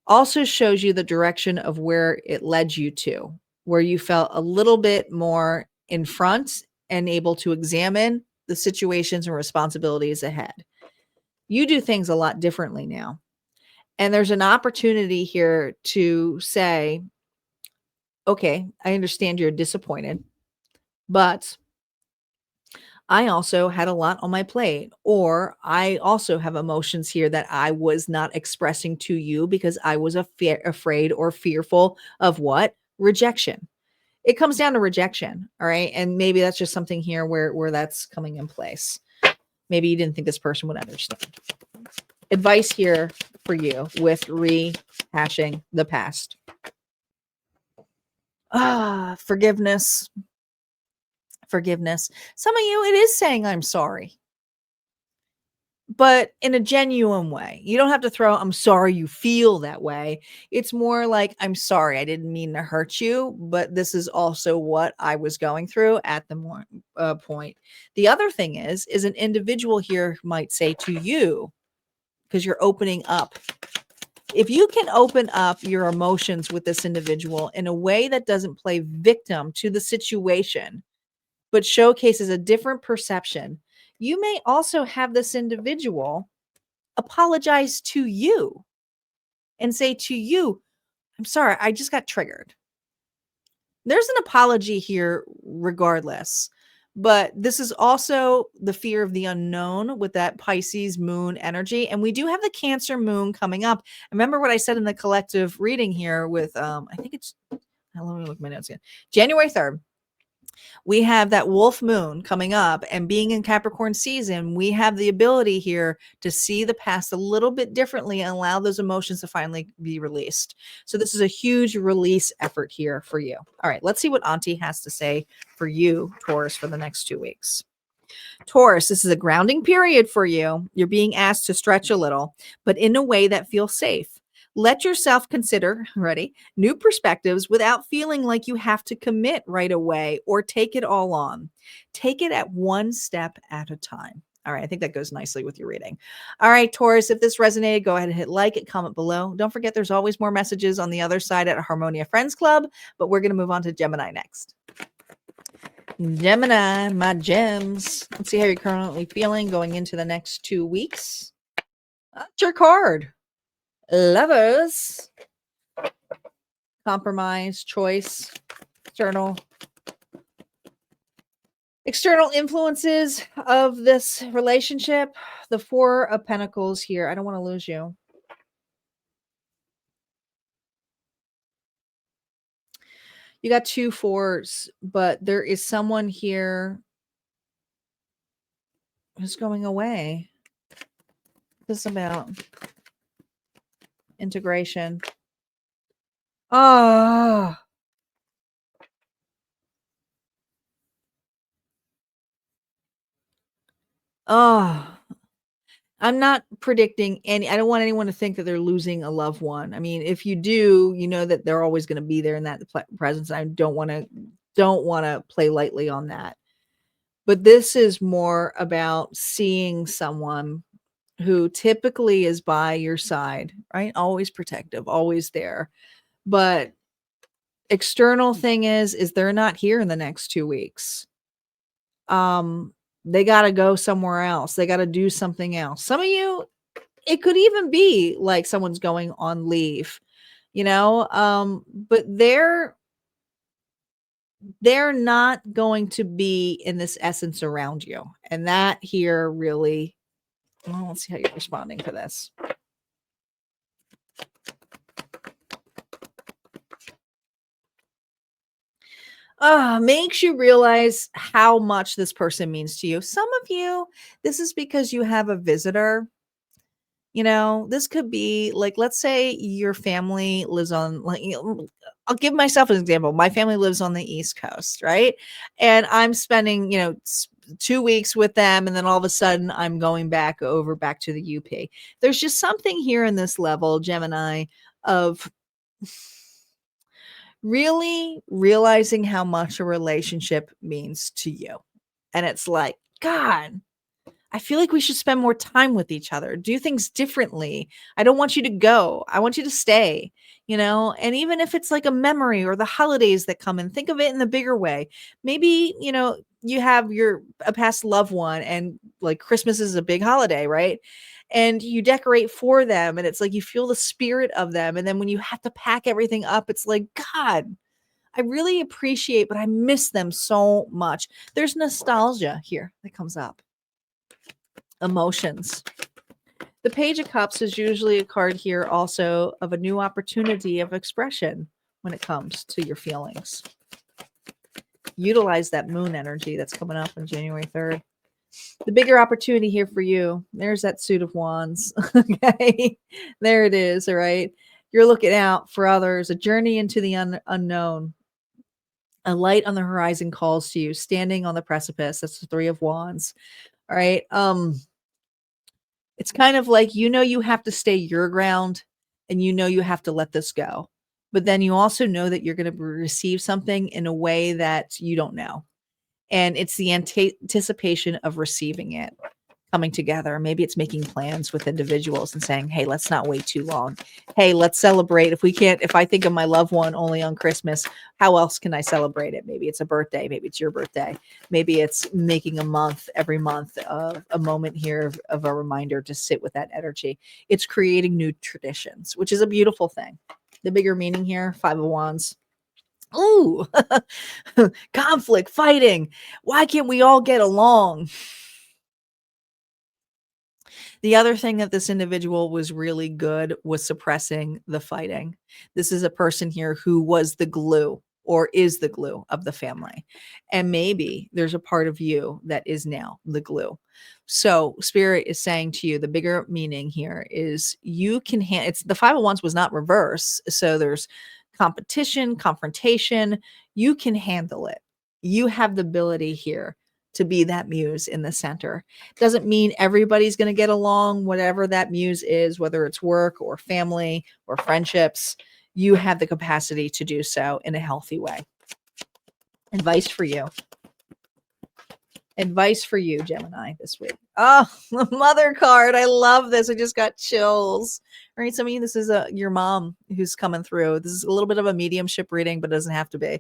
also shows you the direction of where it led you to, where you felt a little bit more in front and able to examine the situations and responsibilities ahead. You do things a lot differently now. And there's an opportunity here to say, okay, I understand you're disappointed, but I also had a lot on my plate, or I also have emotions here that I was not expressing to you because I was afraid or fearful of what? Rejection. It comes down to rejection. All right. And maybe that's just something here where that's coming in place. Maybe you didn't think this person would understand. Advice here for you with rehashing the past. Forgiveness. Some of you, it is saying I'm sorry, but in a genuine way. You don't have to throw, I'm sorry you feel that way. It's more like, I'm sorry, I didn't mean to hurt you, but this is also what I was going through at the point. The other thing is an individual here might say to you, because you're opening up. If you can open up your emotions with this individual in a way that doesn't play victim to the situation, but showcases a different perception, you may also have this individual apologize to you and say to you, I'm sorry, I just got triggered. There's an apology here regardless, but this is also the fear of the unknown with that Pisces moon energy. And we do have the Cancer moon coming up. Remember what I said in the collective reading here with, I think it's, let me look at my notes again. January 3rd. We have that wolf moon coming up, and being in Capricorn season, we have the ability here to see the past a little bit differently and allow those emotions to finally be released. So this is a huge release effort here for you. All right, let's see what Auntie has to say for you, Taurus, for the next 2 weeks. Taurus, this is a grounding period for you. You're being asked to stretch a little, but in a way that feels safe. Let yourself consider, new perspectives without feeling like you have to commit right away or take it all on. Take it at one step at a time. All right, I think that goes nicely with your reading. All right, Taurus, if this resonated, go ahead and hit like, comment below. Don't forget there's always more messages on the other side at Harmonia Friends Club, but we're going to move on to Gemini next. Gemini, my gems. Let's see how you're currently feeling going into the next 2 weeks. That's your card. Lovers. Compromise, choice, external influences of this relationship. The Four of Pentacles here. I don't want to lose you. You got 2 fours, but there is someone here who's going away. This is about integration. Oh. Oh. I'm not predicting any. I don't want anyone to think that they're losing a loved one. I mean, if you do, you know that they're always going to be there in that presence. I don't want to play lightly on that. But this is more about seeing someone who typically is by your side, right? Always protective, always there. But external thing is they're not here in the next 2 weeks. They got to go somewhere else. They got to do something else. Some of you, it could even be like someone's going on leave, but they're not going to be in this essence around you. And that here really, well, let's see how you're responding to this. Makes you realize how much this person means to you. Some of you, this is because you have a visitor. This could be like, let's say your family lives on, like, I'll give myself an example. My family lives on the East Coast, right? And I'm spending, 2 weeks with them. And then all of a sudden I'm going back to the UP. There's just something here in this level, Gemini, of really realizing how much a relationship means to you. And it's like, God, I feel like we should spend more time with each other, do things differently. I don't want you to go. I want you to stay, and even if it's like a memory or the holidays that come in, think of it in the bigger way. Maybe, you have a past loved one and like Christmas is a big holiday, right? And you decorate for them and it's like you feel the spirit of them. And then when you have to pack everything up, it's like, God, I really appreciate, but I miss them so much. There's nostalgia here that comes up. Emotions. The Page of Cups is usually a card here also of a new opportunity of expression when it comes to your feelings. Utilize that moon energy that's coming up on January 3rd. The bigger opportunity here for you, there's that Suit of Wands. Okay, there it is. All right. You're looking out for others, a journey into the unknown. A light on the horizon calls to you, standing on the precipice. That's the Three of Wands. All right. It's kind of like, you have to stay your ground and you have to let this go. But then you also know that you're going to receive something in a way that you don't know. And it's the anticipation of receiving it coming together. Maybe it's making plans with individuals and saying, hey, let's not wait too long. Hey, let's celebrate. If I think of my loved one only on Christmas, how else can I celebrate it? Maybe it's a birthday. Maybe it's your birthday. Maybe it's making every month, a moment here of a reminder to sit with that energy. It's creating new traditions, which is a beautiful thing. The bigger meaning here, Five of Wands. Ooh, conflict, fighting. Why can't we all get along? The other thing that this individual was really good was suppressing the fighting. This is a person here who was the glue or is the glue of the family. And maybe there's a part of you that is now the glue. So Spirit is saying to you, the bigger meaning here is you can it's the Five of Wands was not reverse. So there's competition, confrontation. You can handle it. You have the ability here to be that muse in the center. Doesn't mean everybody's going to get along, whatever that muse is, whether it's work or family or friendships, you have the capacity to do so in a healthy way. Advice for you. Advice for you, Gemini, this week. Oh, the mother card. I love this. I just got chills. All right. Some of you, this is your mom who's coming through. This is a little bit of a mediumship reading, but it doesn't have to be.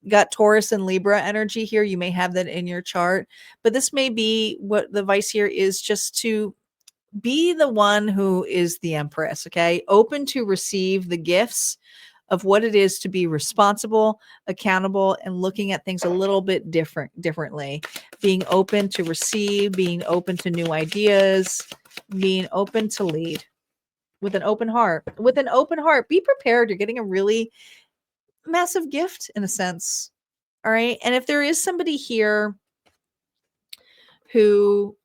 Got Taurus and Libra energy here. You may have that in your chart, but this may be what the advice here is, just to be the one who is the empress. Okay. Open to receive the gifts of what it is to be responsible, accountable, and looking at things a little bit differently. Being open to receive, being open to new ideas, being open to lead with an open heart. With an open heart, be prepared. You're getting a really massive gift in a sense. All right. And if there is somebody here who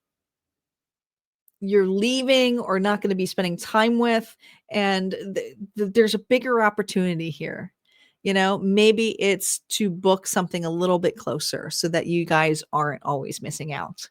you're leaving or not going to be spending time with, and there's a bigger opportunity here, maybe it's to book something a little bit closer so that you guys aren't always missing out.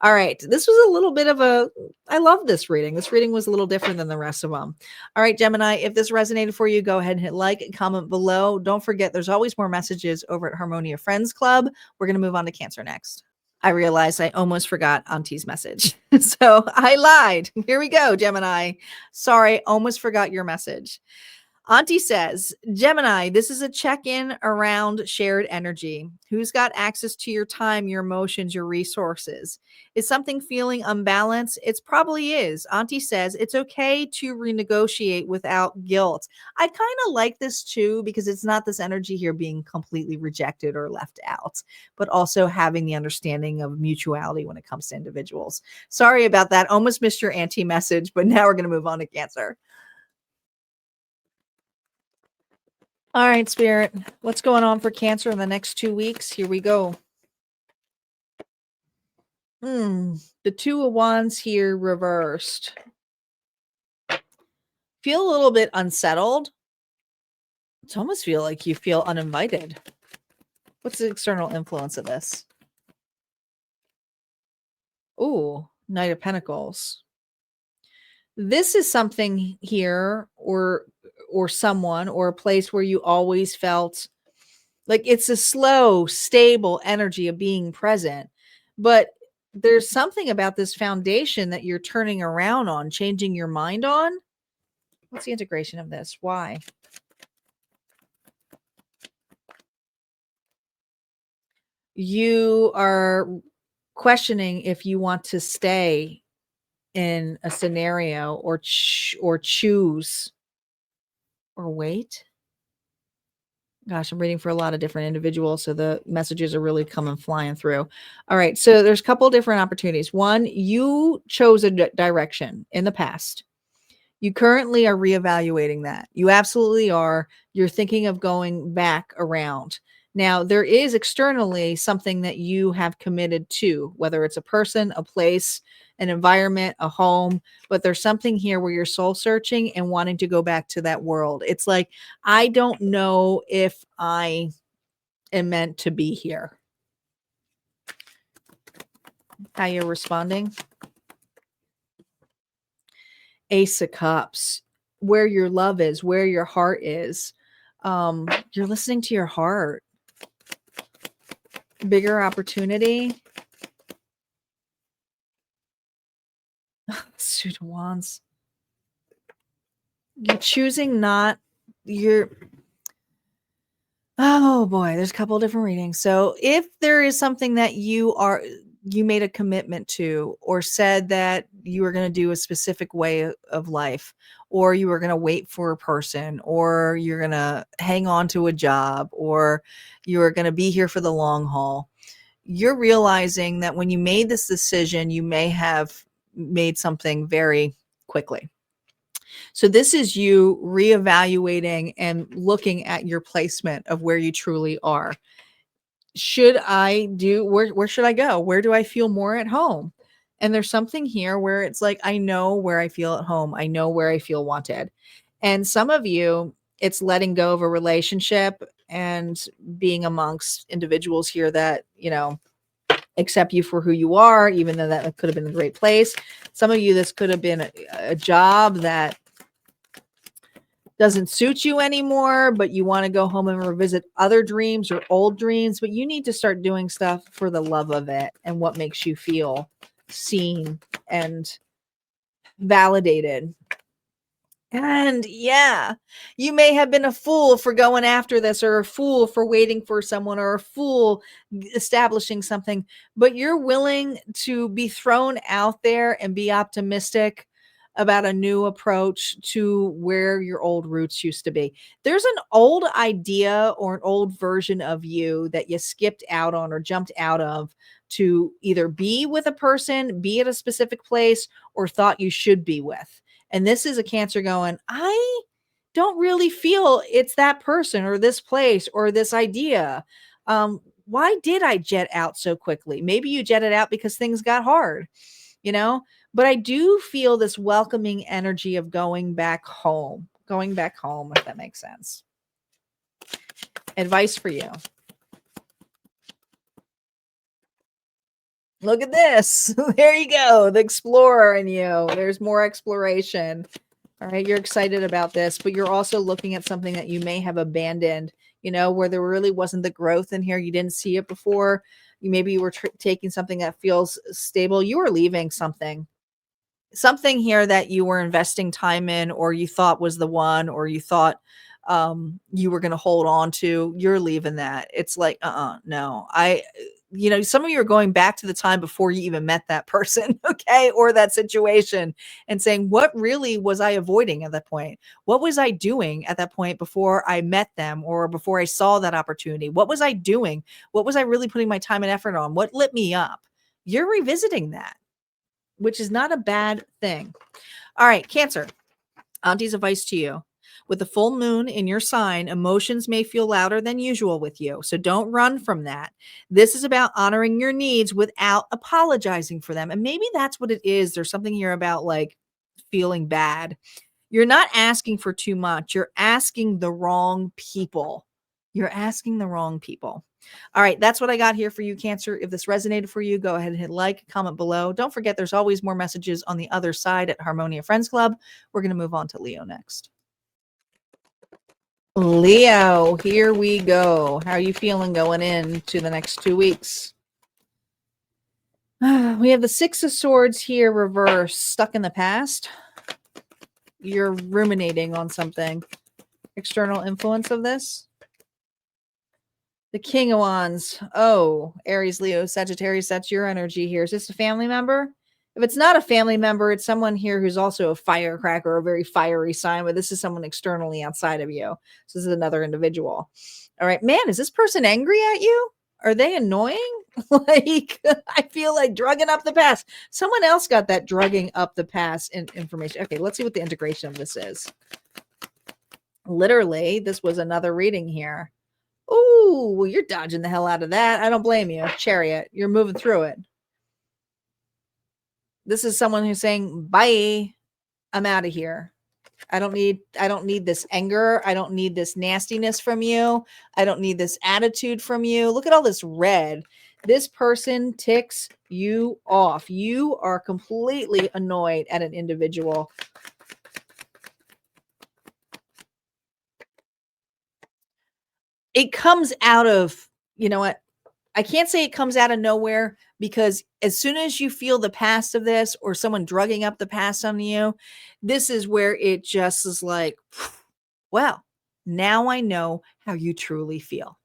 All right, this was a little bit of I love this reading. This reading was a little different than the rest of them. All right, Gemini, if this resonated for you, go ahead and hit like and comment below. Don't forget, there's always more messages over at Harmonia Friends Club. We're going to move on to Cancer next. I realized I almost forgot Auntie's message. So I lied. Here we go, Gemini. Sorry, almost forgot your message. Auntie says, Gemini, this is a check-in around shared energy. Who's got access to your time, your emotions, your resources? Is something feeling unbalanced? It probably is. Auntie says it's okay to renegotiate without guilt. I kind of like this too, because it's not this energy here being completely rejected or left out, but also having the understanding of mutuality when it comes to individuals. Sorry about that. Almost missed your auntie message, but now we're going to move on to Cancer. All right, Spirit, what's going on for Cancer in the next 2 weeks? Here we go. The Two of Wands here reversed. Feel a little bit unsettled. It's almost feel like you feel uninvited. What's the external influence of this? Ooh, Knight of Pentacles. This is something here, or someone, or a place where you always felt like it's a slow, stable energy of being present. But there's something about this foundation that you're turning around on, changing your mind on. What's the integration of this? Why? You are questioning if you want to stay in a scenario or choose or wait. Gosh, I'm reading for a lot of different individuals, so the messages are really coming flying through. All right, so there's a couple different opportunities. One, you chose a direction in the past. You currently are reevaluating that. You absolutely are. You're thinking of going back around. Now, there is externally something that you have committed to, whether it's a person, a place, an environment, a home, but there's something here where you're soul searching and wanting to go back to that world. It's like, I don't know if I am meant to be here. How you're responding? Ace of Cups, where your love is, where your heart is. You're listening to your heart. Bigger opportunity. Suit of Wands. You're choosing not. Oh boy, there's a couple of different readings. So if there is something that you made a commitment to, or said that you were going to do a specific way of life, or you were going to wait for a person, or you're going to hang on to a job, or you're going to be here for the long haul, you're realizing that when you made this decision, you may have made something very quickly. So this is you reevaluating and looking at your placement of where you truly are. Should I do, where should I go? Where do I feel more at home? And there's something here where it's like, I know where I feel at home. I know where I feel wanted. And some of you, it's letting go of a relationship and being amongst individuals here that, accept you for who you are, even though that could have been a great place. Some of you, this could have been a job that doesn't suit you anymore, but you want to go home and revisit other dreams or old dreams, but you need to start doing stuff for the love of it and what makes you feel seen and validated. And yeah, you may have been a fool for going after this, or a fool for waiting for someone, or a fool establishing something, but you're willing to be thrown out there and be optimistic about a new approach to where your old roots used to be. There's an old idea or an old version of you that you skipped out on or jumped out of to either be with a person, be at a specific place, or thought you should be with. And this is a Cancer going, I don't really feel it's that person or this place or this idea. Why did I jet out so quickly? Maybe you jetted out because things got hard, you know? But I do feel this welcoming energy of going back home, if that makes sense. Advice for you. Look at this. There you go. The explorer in you. There's more exploration. All right. You're excited about this, but you're also looking at something that you may have abandoned, you know, where there really wasn't the growth in here. You didn't see it before. Maybe you were taking something that feels stable. You were leaving something here that you were investing time in, or you thought was the one, or you thought you were going to hold on to. You're leaving that. It's like, no, some of you are going back to the time before you even met that person, okay, or that situation, and saying, what really was I avoiding at that point? What was I doing at that point before I met them, or before I saw that opportunity? What was I doing? What was I really putting my time and effort on? What lit me up? You're revisiting that, which is not a bad thing. All right, Cancer, Auntie's advice to you. With the full moon in your sign, emotions may feel louder than usual with you. So don't run from that. This is about honoring your needs without apologizing for them. And maybe that's what it is. There's something here about like feeling bad. You're not asking for too much. You're asking the wrong people. All right, that's what I got here for you, Cancer. If this resonated for you, go ahead and hit like, comment below. Don't forget, there's always more messages on the other side at Harmonia Friends Club. We're going to move on to Leo next. Leo, here we go. How are you feeling going into the next 2 weeks? We have the Six of Swords here reversed, stuck in the past. You're ruminating on something. External influence of this. The King of Wands. Oh, Aries, Leo, Sagittarius, that's your energy here. Is this a family member? If it's not a family member, it's someone here who's also a firecracker, a very fiery sign, but this is someone externally outside of you. So this is another individual. All right, man, is this person angry at you? Are they annoying? Like, I feel like drugging up the past. Someone else got that drugging up the past information. Okay, let's see what the integration of this is. Literally, this was another reading here. Ooh, well, you're dodging the hell out of that. I don't blame you. Chariot, you're moving through it. This is someone who's saying, bye, I'm out of here. I don't need this anger. I don't need this nastiness from you. I don't need this attitude from you. Look at all this red. This person ticks you off. You are completely annoyed at an individual. It comes out of, you know what? I can't say it comes out of nowhere, because as soon as you feel the past of this, or someone drugging up the past on you, this is where it just is like, well, now I know how you truly feel.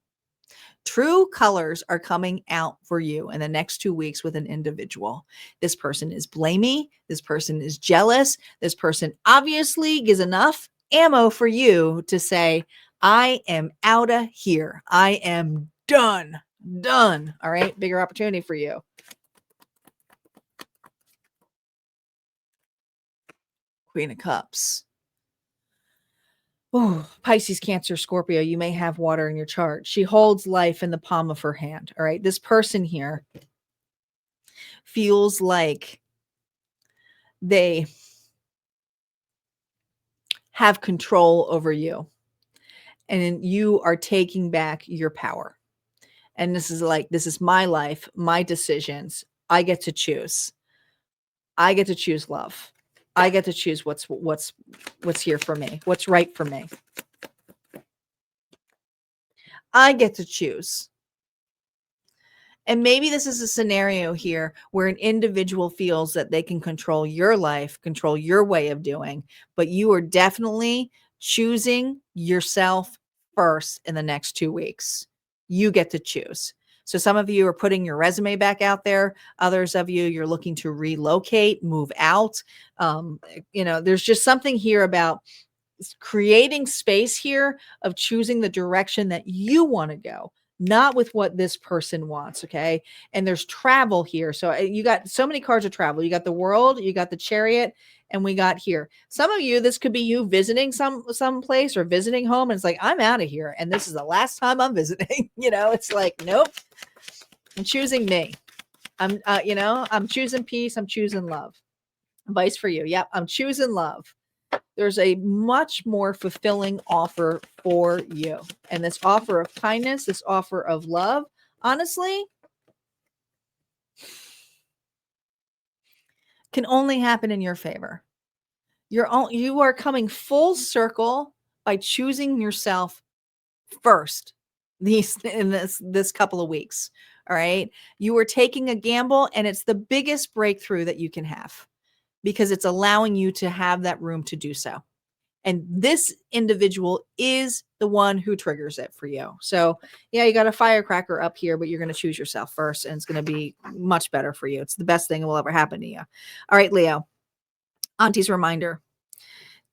True colors are coming out for you in the next 2 weeks with an individual. This person is blamey. This person is jealous. This person obviously gives enough ammo for you to say, I am out of here. I am done. All right. Bigger opportunity for you. Queen of Cups. Oh, Pisces, Cancer, Scorpio, you may have water in your chart. She holds life in the palm of her hand. All right. This person here feels like they have control over you, and you are taking back your power. And this is my life, my decisions. I get to choose. I get to choose love. I get to choose what's here for me, what's right for me. I get to choose. And maybe this is a scenario here where an individual feels that they can control your life, control your way of doing, but you are definitely choosing yourself first in the next 2 weeks. You get to choose. So some of you are putting your resume back out there. Others of you, you're looking to relocate, move out. There's just something here about creating space here of choosing the direction that you want to go, not with what this person wants. Okay. And there's travel here. So you got so many cards of travel. You got the World, you got the Chariot, and we got here. Some of you, this could be you visiting some place or visiting home. And it's like, I'm out of here. And this is the last time I'm visiting. It's like, nope, I'm choosing me. I'm choosing peace. I'm choosing love. Advice for you. Yep. I'm choosing love. There's a much more fulfilling offer for you. And this offer of kindness, this offer of love, honestly, can only happen in your favor. You are coming full circle by choosing yourself first in this couple of weeks. All right. You are taking a gamble, and it's the biggest breakthrough that you can have because it's allowing you to have that room to do so. And this individual is the one who triggers it for you. So yeah, you got a firecracker up here, but you're going to choose yourself first, and it's going to be much better for you. It's the best thing that will ever happen to you. All right, Leo, Auntie's reminder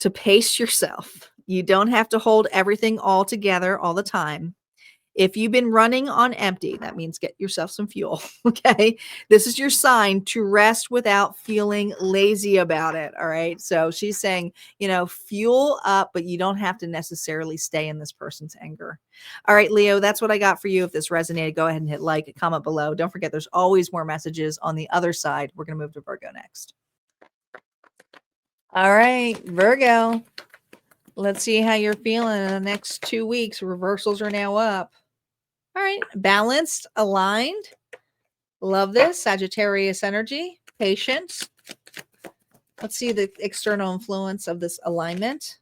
to pace yourself. You don't have to hold everything all together all the time. If you've been running on empty, that means get yourself some fuel. Okay. This is your sign to rest without feeling lazy about it. All right. So she's saying, fuel up, but you don't have to necessarily stay in this person's anger. All right, Leo, that's what I got for you. If this resonated, go ahead and hit like, comment below. Don't forget, there's always more messages on the other side. We're going to move to Virgo next. All right, Virgo. Let's see how you're feeling in the next 2 weeks. Reversals are now up. All right. Balanced, aligned. Love this. Sagittarius energy. Patience. Let's see the external influence of this alignment.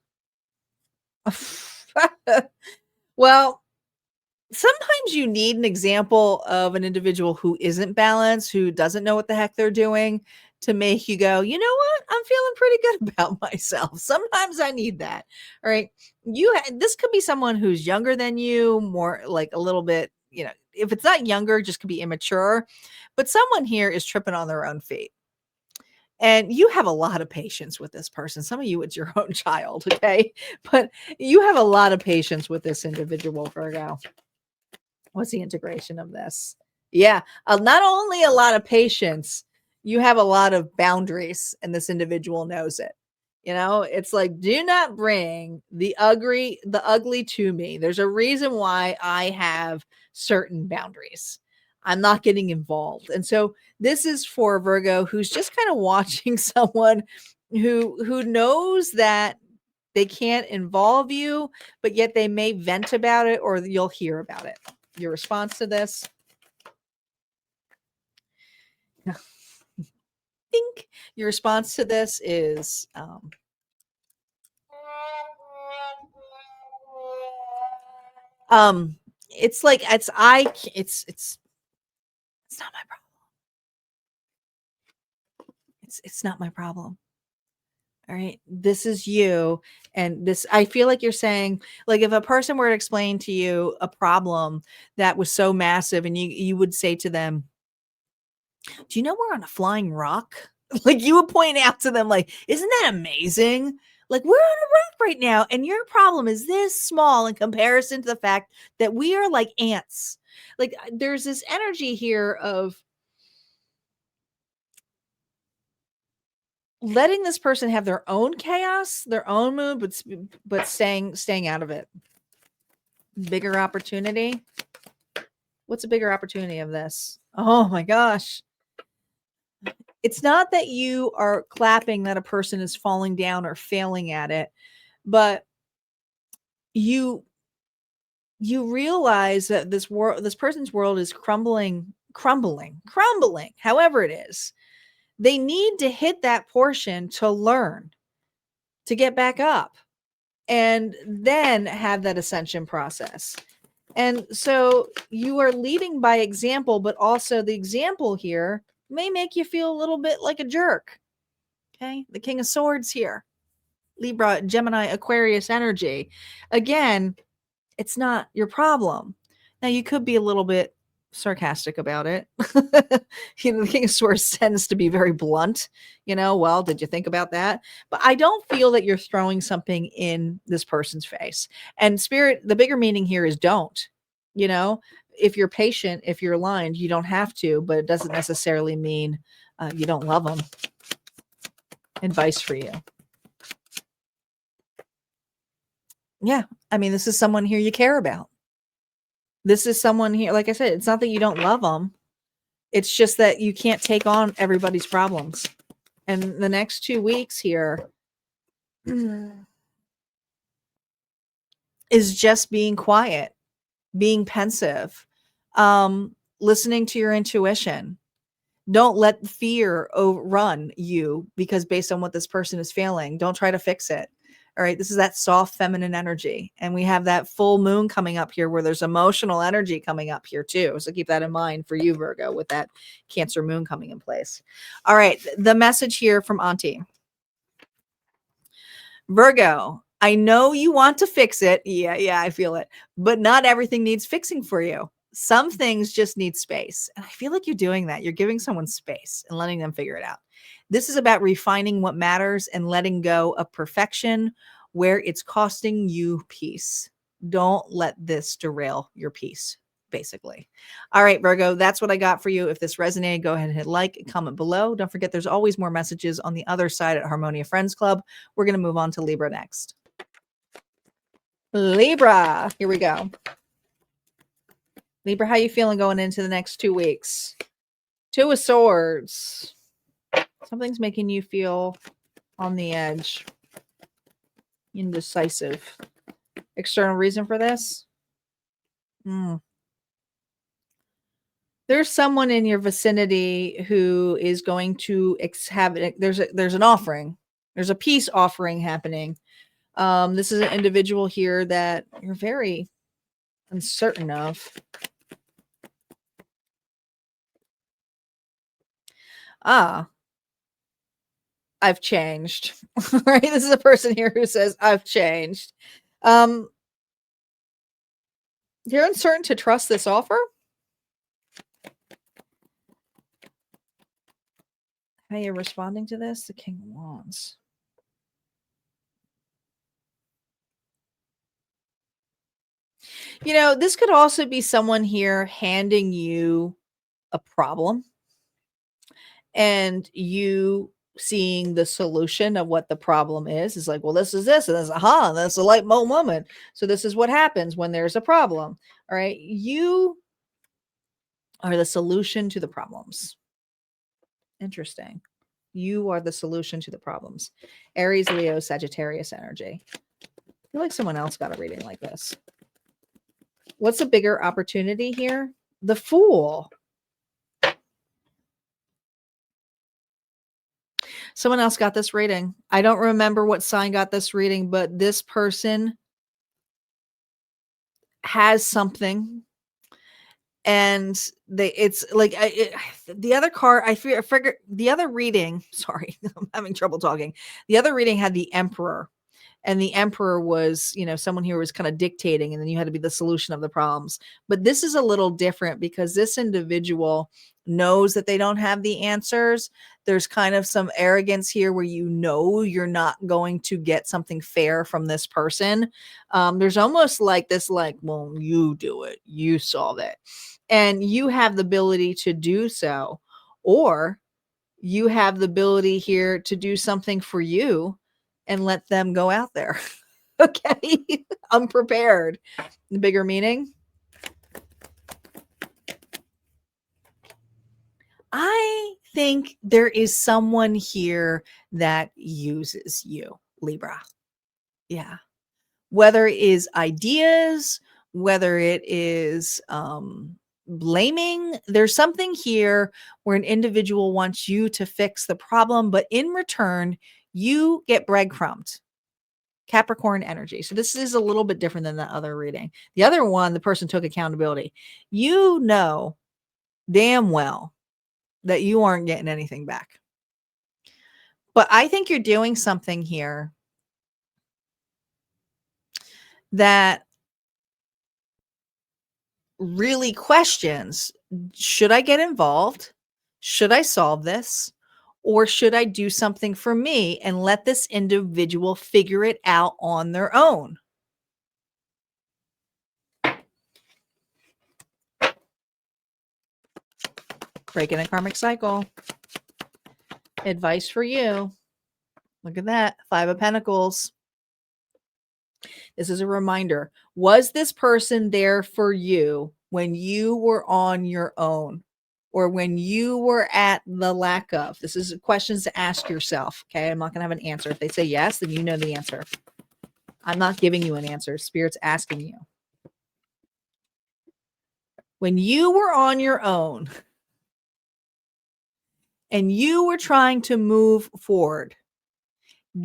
Well, sometimes you need an example of an individual who isn't balanced, who doesn't know what the heck they're doing, to make you go, you know what? I'm feeling pretty good about myself. Sometimes I need that. All right. This could be someone who's younger than you, more like a little bit, if it's not younger, just could be immature, but someone here is tripping on their own feet. And you have a lot of patience with this person. Some of you, it's your own child. Okay. But you have a lot of patience with this individual, Virgo. What's the integration of this? Yeah. Not only a lot of patience, you have a lot of boundaries, and this individual knows it. It's like, do not bring the ugly to me. There's a reason why I have certain boundaries. I'm not getting involved. And so this is for Virgo, who's just kind of watching someone who knows that they can't involve you, but yet they may vent about it, or you'll hear about it. Your response to this? Think your response to this is it's like it's not my problem. It's not my problem. All right. This is you. And this, I feel like you're saying, like, if a person were to explain to you a problem that was so massive, and you would say to them, do you know we're on a flying rock? Like, you would point out to them, like, isn't that amazing? Like, we're on a rock right now, and your problem is this small in comparison to the fact that we are like ants. Like, there's this energy here of letting this person have their own chaos, their own mood, but staying out of it. Bigger opportunity. What's a bigger opportunity of this? Oh my gosh. It's not that you are clapping that a person is falling down or failing at it, but you realize that this person's world is crumbling, however it is. They need to hit that portion to learn, to get back up, and then have that ascension process. And so you are leading by example, but also the example here may make you feel a little bit like a jerk. Okay. The King of Swords here, Libra, Gemini, Aquarius energy. Again, it's not your problem. Now, you could be a little bit sarcastic about it. The King of Swords tends to be very blunt. Well, did you think about that? But I don't feel that you're throwing something in this person's face. And Spirit, the bigger meaning here is don't. If you're patient, if you're aligned, you don't have to, but it doesn't necessarily mean you don't love them. Advice for you. Yeah. I mean, this is someone here you care about. This is someone here, like I said, it's not that you don't love them. It's just that you can't take on everybody's problems. And the next 2 weeks here is just being quiet, being pensive, listening to your intuition. Don't let fear overrun you, because based on what this person is feeling, don't try to fix it. All right. This is that soft feminine energy. And we have that full moon coming up here where there's emotional energy coming up here too. So keep that in mind for you, Virgo, with that Cancer moon coming in place. All right. The message here from Auntie. Virgo, I know you want to fix it. Yeah, I feel it. But not everything needs fixing for you. Some things just need space. And I feel like you're doing that. You're giving someone space and letting them figure it out. This is about refining what matters and letting go of perfection where it's costing you peace. Don't let this derail your peace, basically. All right, Virgo, that's what I got for you. If this resonated, go ahead and hit like and comment below. Don't forget, there's always more messages on the other side at Harmonia Friends Club. We're going to move on to Libra next. Libra, here we go. Libra, how you feeling going into the next 2 weeks? Two of Swords. Something's making you feel on the edge. Indecisive. External reason for this? There's someone in your vicinity who is going to have there's an offering. There's a peace offering happening. This is an individual here that you're very uncertain of. I've changed. Right? This is a person here who says, I've changed. You're uncertain to trust this offer? How are you responding to this? The King of Wands. This could also be someone here handing you a problem and you seeing the solution of what the problem is like, well, this is this, and that's a light bulb moment. So this is what happens when there's a problem. All right. You are the solution to the problems. Interesting. You are the solution to the problems. Aries, Leo, Sagittarius energy. I feel like someone else got a reading like this. What's a bigger opportunity here? The Fool. Someone else got this reading. I don't remember what sign got this reading, but this person has something. And it's like the other card, I figure the other reading, sorry, I'm having trouble talking. The other reading had the Emperor. And the Emperor was, someone who was kind of dictating, and then you had to be the solution of the problems. But this is a little different because this individual knows that they don't have the answers. There's kind of some arrogance here where you're not going to get something fair from this person. There's almost like this, well, you do it, you solve it. And you have the ability to do so. Or you have the ability here to do something for you and let them go out there. Okay. Unprepared. The bigger meaning. I think there is someone here that uses you, Libra. Yeah. Whether it is ideas, whether it is blaming. There's something here where an individual wants you to fix the problem, but in return, you get breadcrumbed. Capricorn energy. So this is a little bit different than the other reading. The other one, the person took accountability. You know damn well that you aren't getting anything back. But I think you're doing something here that really questions, should I get involved? Should I solve this? Or should I do something for me and let this individual figure it out on their own? Breaking a karmic cycle. Advice for you. Look at that. 5 of Pentacles. This is a reminder. Was this person there for you when you were on your own or when you were at the lack of? This is questions to ask yourself. Okay. I'm not going to have an answer. If they say yes, then you know the answer. I'm not giving you an answer. Spirit's asking you. When you were on your own and you were trying to move forward,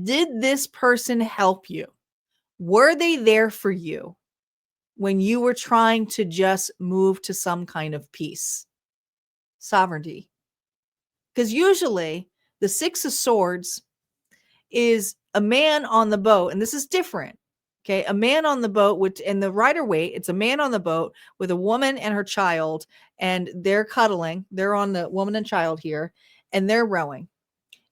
did this person help you? Were they there for you when you were trying to just move to some kind of peace, sovereignty? Because usually the 6 of Swords is a man on the boat, and this is different. Okay, a man on the boat, which in the Rider-Waite, it's a man on the boat with a woman and her child, and they're cuddling. They're on the woman and child here, and they're rowing.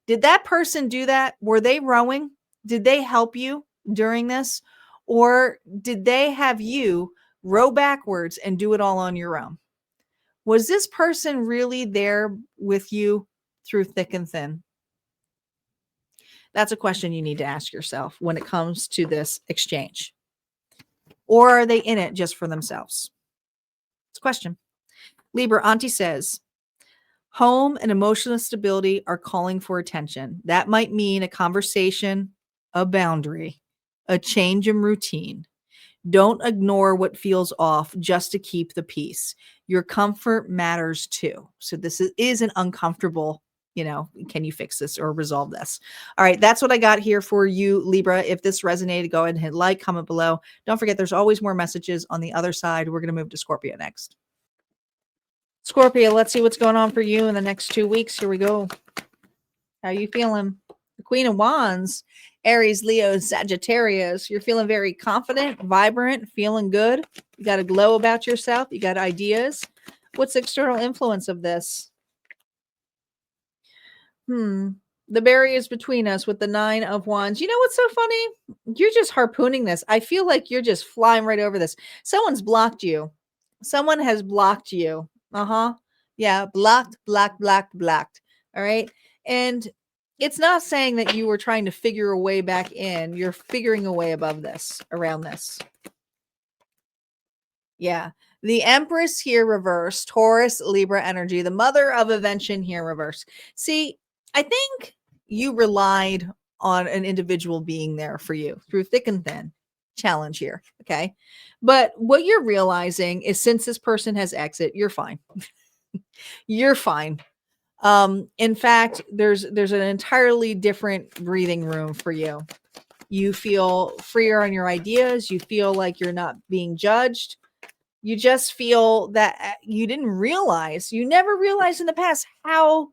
Did that person do that? Were they rowing? Did they help you during this? Or did they have you row backwards and do it all on your own? Was this person really there with you through thick and thin? That's a question you need to ask yourself when it comes to this exchange. Or are they in it just for themselves? It's a question. Libra, Auntie says, home and emotional stability are calling for attention. That might mean a conversation, a boundary, a change in routine. Don't ignore what feels off just to keep the peace. Your comfort matters too. So this is an uncomfortable, can you fix this or resolve this? All right, that's what I got here for you, Libra. If this resonated, go ahead and hit like, comment below. Don't forget, there's always more messages on the other side. We're going to move to Scorpio next. Scorpio, let's see what's going on for you in the next 2 weeks. Here we go. How you feeling? The Queen of Wands, Aries, Leo, Sagittarius. You're feeling very confident, vibrant, feeling good. You got a glow about yourself. You got ideas. What's the external influence of this? The barriers between us with the 9 of Wands. You know what's so funny? You're just harpooning this. I feel like you're just flying right over this. Someone's blocked you. Someone has blocked you. Yeah, blocked. All right. And it's not saying that you were trying to figure a way back in. You're figuring a way above this, around this. Yeah. The Empress here reversed. Taurus, Libra energy. The mother of invention here reversed. See, I think you relied on an individual being there for you through thick and thin. Challenge here. Okay. But what you're realizing is since this person has exit, you're fine. You're fine. In fact, there's an entirely different breathing room for you. You feel freer on your ideas. You feel like you're not being judged. You just feel that you never realized in the past how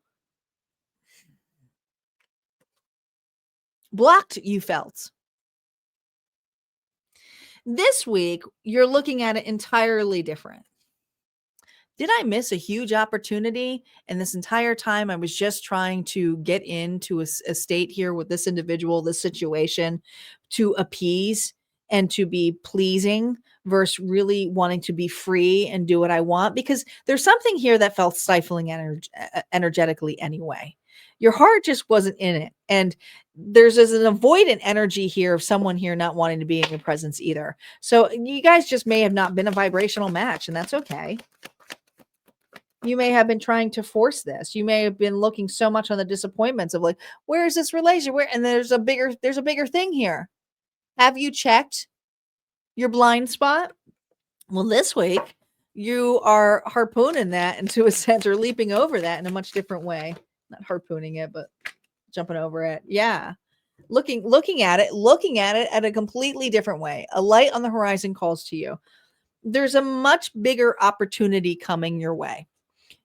blocked you felt. This week, you're looking at it entirely different. Did I miss a huge opportunity? And this entire time I was just trying to get into a state here with this individual, this situation, to appease and to be pleasing versus really wanting to be free and do what I want, because there's something here that felt stifling energetically anyway. Your heart just wasn't in it. And there's an avoidant energy here of someone here not wanting to be in your presence either. So you guys just may have not been a vibrational match, and that's okay. You may have been trying to force this. You may have been looking so much on the disappointments of like, where is this relation? And there's a bigger thing here. Have you checked your blind spot? Well, this week You are harpooning that into a sense, or leaping over that in a much different way. Not harpooning it, but jumping over it. Yeah. Looking at it at a completely different way. A light on the horizon calls to you. There's a much bigger opportunity coming your way.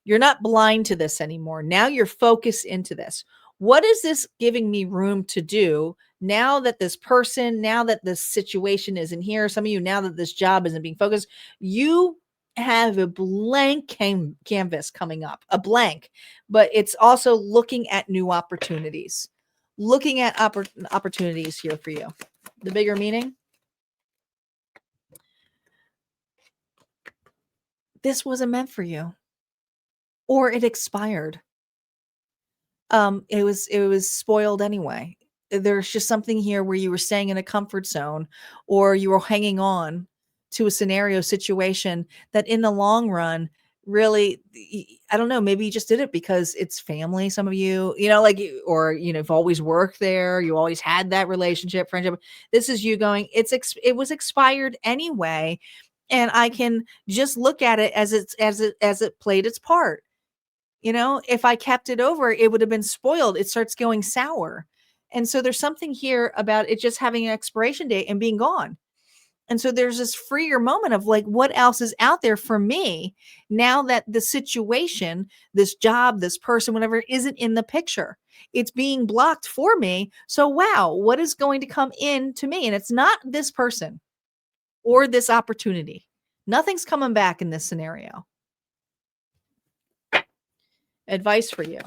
You're not blind to this anymore. Now you're focused into this. What is this giving me room to do now that this person, now that this situation isn't here? Some of you, now that this job isn't being focused, you have a blank canvas coming up, a blank, but it's also looking at new opportunities, looking at opportunities here for you. The bigger meaning, this wasn't meant for you, or it expired. It was spoiled anyway. There's just something here where you were staying in a comfort zone, or you were hanging on to a scenario situation that in the long run, really, I don't know, maybe you just did it because it's family. Some of you, like, or, you've always worked there. You always had that relationship, friendship. This is you going, it was expired anyway. And I can just look at it as it played its part. If I kept it over, it would have been spoiled. It starts going sour. And so there's something here about it just having an expiration date and being gone. And so there's this freer moment of like, what else is out there for me now that the situation, this job, this person, whatever, isn't in the picture? It's being blocked for me. So, wow, what is going to come in to me? And it's not this person or this opportunity. Nothing's coming back in this scenario. Advice for you.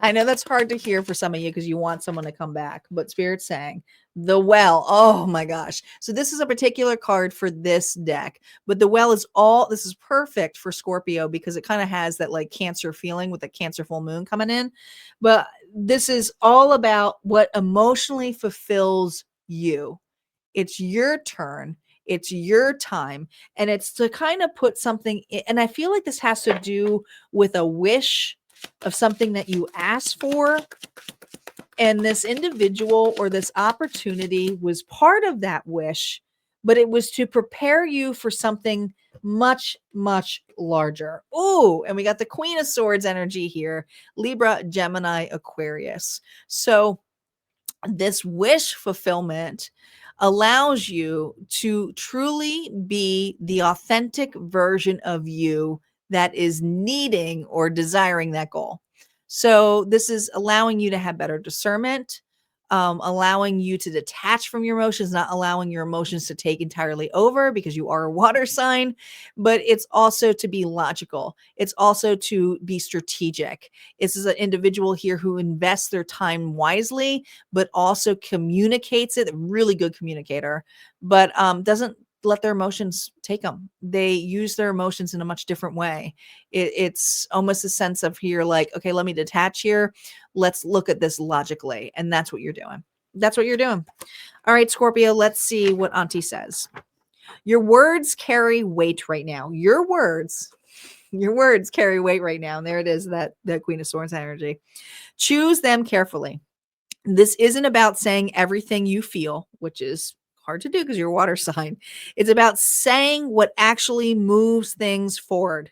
I know that's hard to hear for some of you because you want someone to come back, but Spirit's saying the well. Oh my gosh. So this is a particular card for this deck, but the well this is perfect for Scorpio because it kind of has that like Cancer feeling with the Cancer full moon coming in. But this is all about what emotionally fulfills you. It's your turn. It's your time. And it's to kind of put something in, and I feel like this has to do with a wish of something that you asked for. And this individual or this opportunity was part of that wish, but it was to prepare you for something much, much larger. Oh, and we got the Queen of Swords energy here. Libra, Gemini, Aquarius. So this wish fulfillment allows you to truly be the authentic version of you that is needing or desiring that goal. So this is allowing you to have better discernment, allowing you to detach from your emotions, not allowing your emotions to take entirely over because you are a water sign, but it's also to be logical. It's also to be strategic. This is an individual here who invests their time wisely, but also communicates it, a really good communicator, but doesn't let their emotions take them. They use their emotions in a much different way. It's almost a sense of here, like, okay, let me detach here. Let's look at this logically. And that's what you're doing. That's what you're doing. All right, Scorpio, let's see what Auntie says. Your words carry weight right now. Your words carry weight right now. And there it is, that Queen of Swords energy. Choose them carefully. This isn't about saying everything you feel, which is hard to do because you're a water sign. It's about saying what actually moves things forward.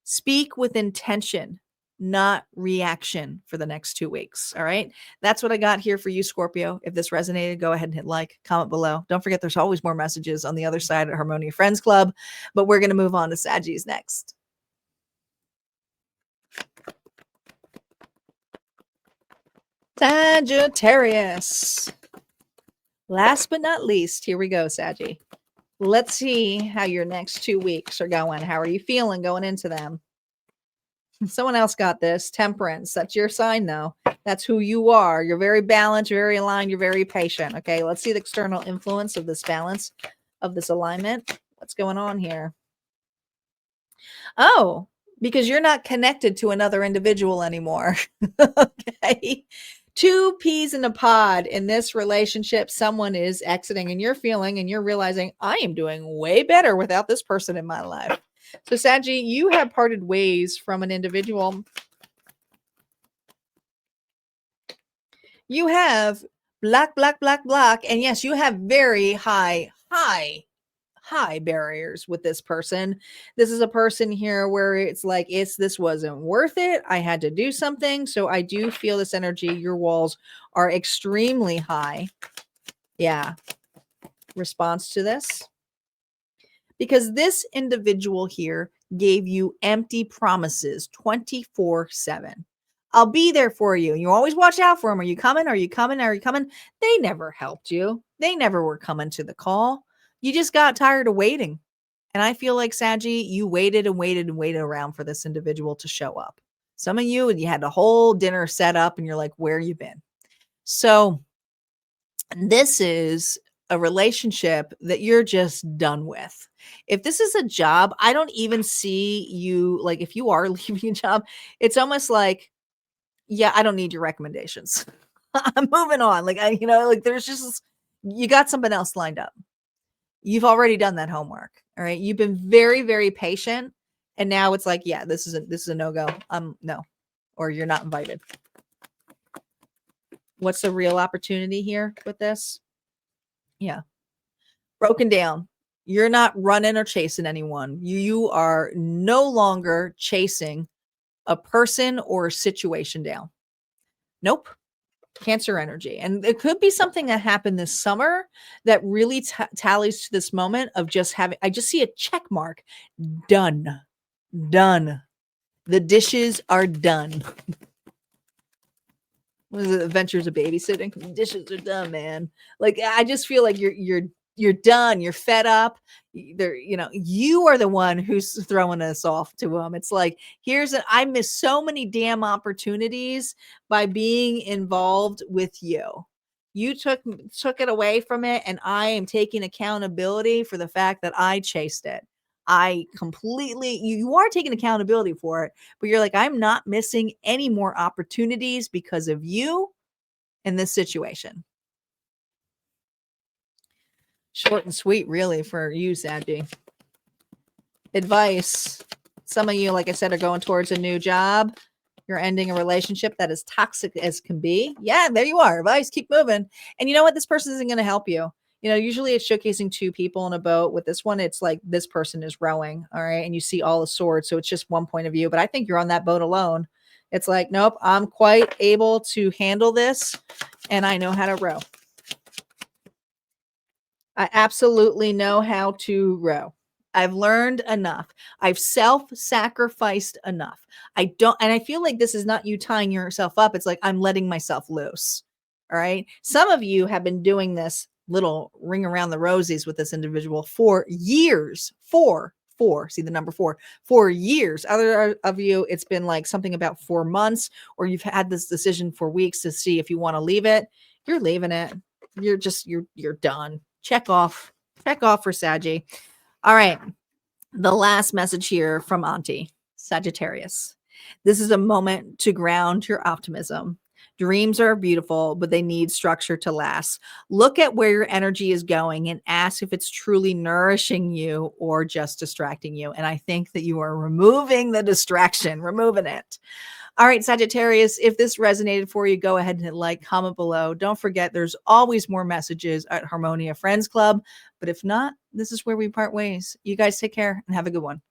Speak with intention, not reaction for the next 2 weeks. All right. That's what I got here for you, Scorpio. If this resonated, go ahead and hit like, comment below. Don't forget, there's always more messages on the other side at Harmonia Friends Club, but we're going to move on to Saggies next. Sagittarius. Last but not least, here we go, Saggy. Let's see how your next 2 weeks are going. How are you feeling going into them? Someone else got this. Temperance. That's your sign, though. That's who you are. You're very balanced, you're very aligned, you're very patient. Okay, let's see the external influence of this balance, of this alignment. What's going on here? Oh, because you're not connected to another individual anymore. Okay. 2 peas in a pod in this relationship. Someone is exiting and you're feeling and you're realizing I am doing way better without this person in my life. So Saggy, you have parted ways from an individual. You have black, black, black, black. And yes, you have very high high barriers with this person. This is a person here where it's like, this wasn't worth it. I had to do something. So I do feel this energy. Your walls are extremely high. Yeah. Response to this. Because this individual here gave you empty promises 24/7. I'll be there for you. You always watch out for them. Are you coming? Are you coming? Are you coming? They never helped you. They never were coming to the call. You just got tired of waiting. And I feel like, Saggy, you waited and waited and waited around for this individual to show up. Some of you, and you had the whole dinner set up and you're like, where you been? So this is a relationship that you're just done with. If this is a job, I don't even see you, like, if you are leaving a job, it's almost like, yeah, I don't need your recommendations. I'm moving on. Like, like there's just, you got something else lined up. You've already done that homework. All right. You've been very, very patient. And now it's like, yeah, this is a no-go. No, or you're not invited. What's the real opportunity here with this? Yeah. Broken down. You're not running or chasing anyone. You are no longer chasing a person or a situation down. Nope. Cancer energy. And it could be something that happened this summer that really tallies to this moment of just having, I just see a check mark. Done. Done. The dishes are done. What is it? Adventures of babysitting. The dishes are done, man. Like, I just feel like you're done. You're fed up. You are the one who's throwing us off to them. It's like, I missed so many damn opportunities by being involved with you. You took it away from it, and I am taking accountability for the fact that I chased it. I completely, you are taking accountability for it, but you're like, I'm not missing any more opportunities because of you in this situation. Short and sweet, really, for you, Sadie. Advice. Some of you, like I said, are going towards a new job. You're ending a relationship that is toxic as can be. Yeah, there you are. Advice, keep moving. And you know what? This person isn't going to help you. Usually it's showcasing two people in a boat. With this one, it's like this person is rowing. All right. And you see all the swords. So it's just one point of view. But I think you're on that boat alone. It's like, nope, I'm quite able to handle this. And I know how to row. I absolutely know how to row. I've learned enough. I've self-sacrificed enough. And I feel like this is not you tying yourself up. It's like, I'm letting myself loose. All right. Some of you have been doing this little ring around the rosies with this individual for years. See the number 4 for years. Other of you, it's been like something about 4 months, or you've had this decision for weeks to see if you want to leave it. You're leaving it. You're done. Check off for Saggy. All right. The last message here from Auntie, Sagittarius. This is a moment to ground your optimism. Dreams are beautiful, but they need structure to last. Look at where your energy is going and ask if it's truly nourishing you or just distracting you. And I think that you are removing the distraction, removing it. All right, Sagittarius, if this resonated for you, go ahead and hit like, comment below. Don't forget, there's always more messages at Harmonia Friends Club. But if not, this is where we part ways. You guys take care and have a good one.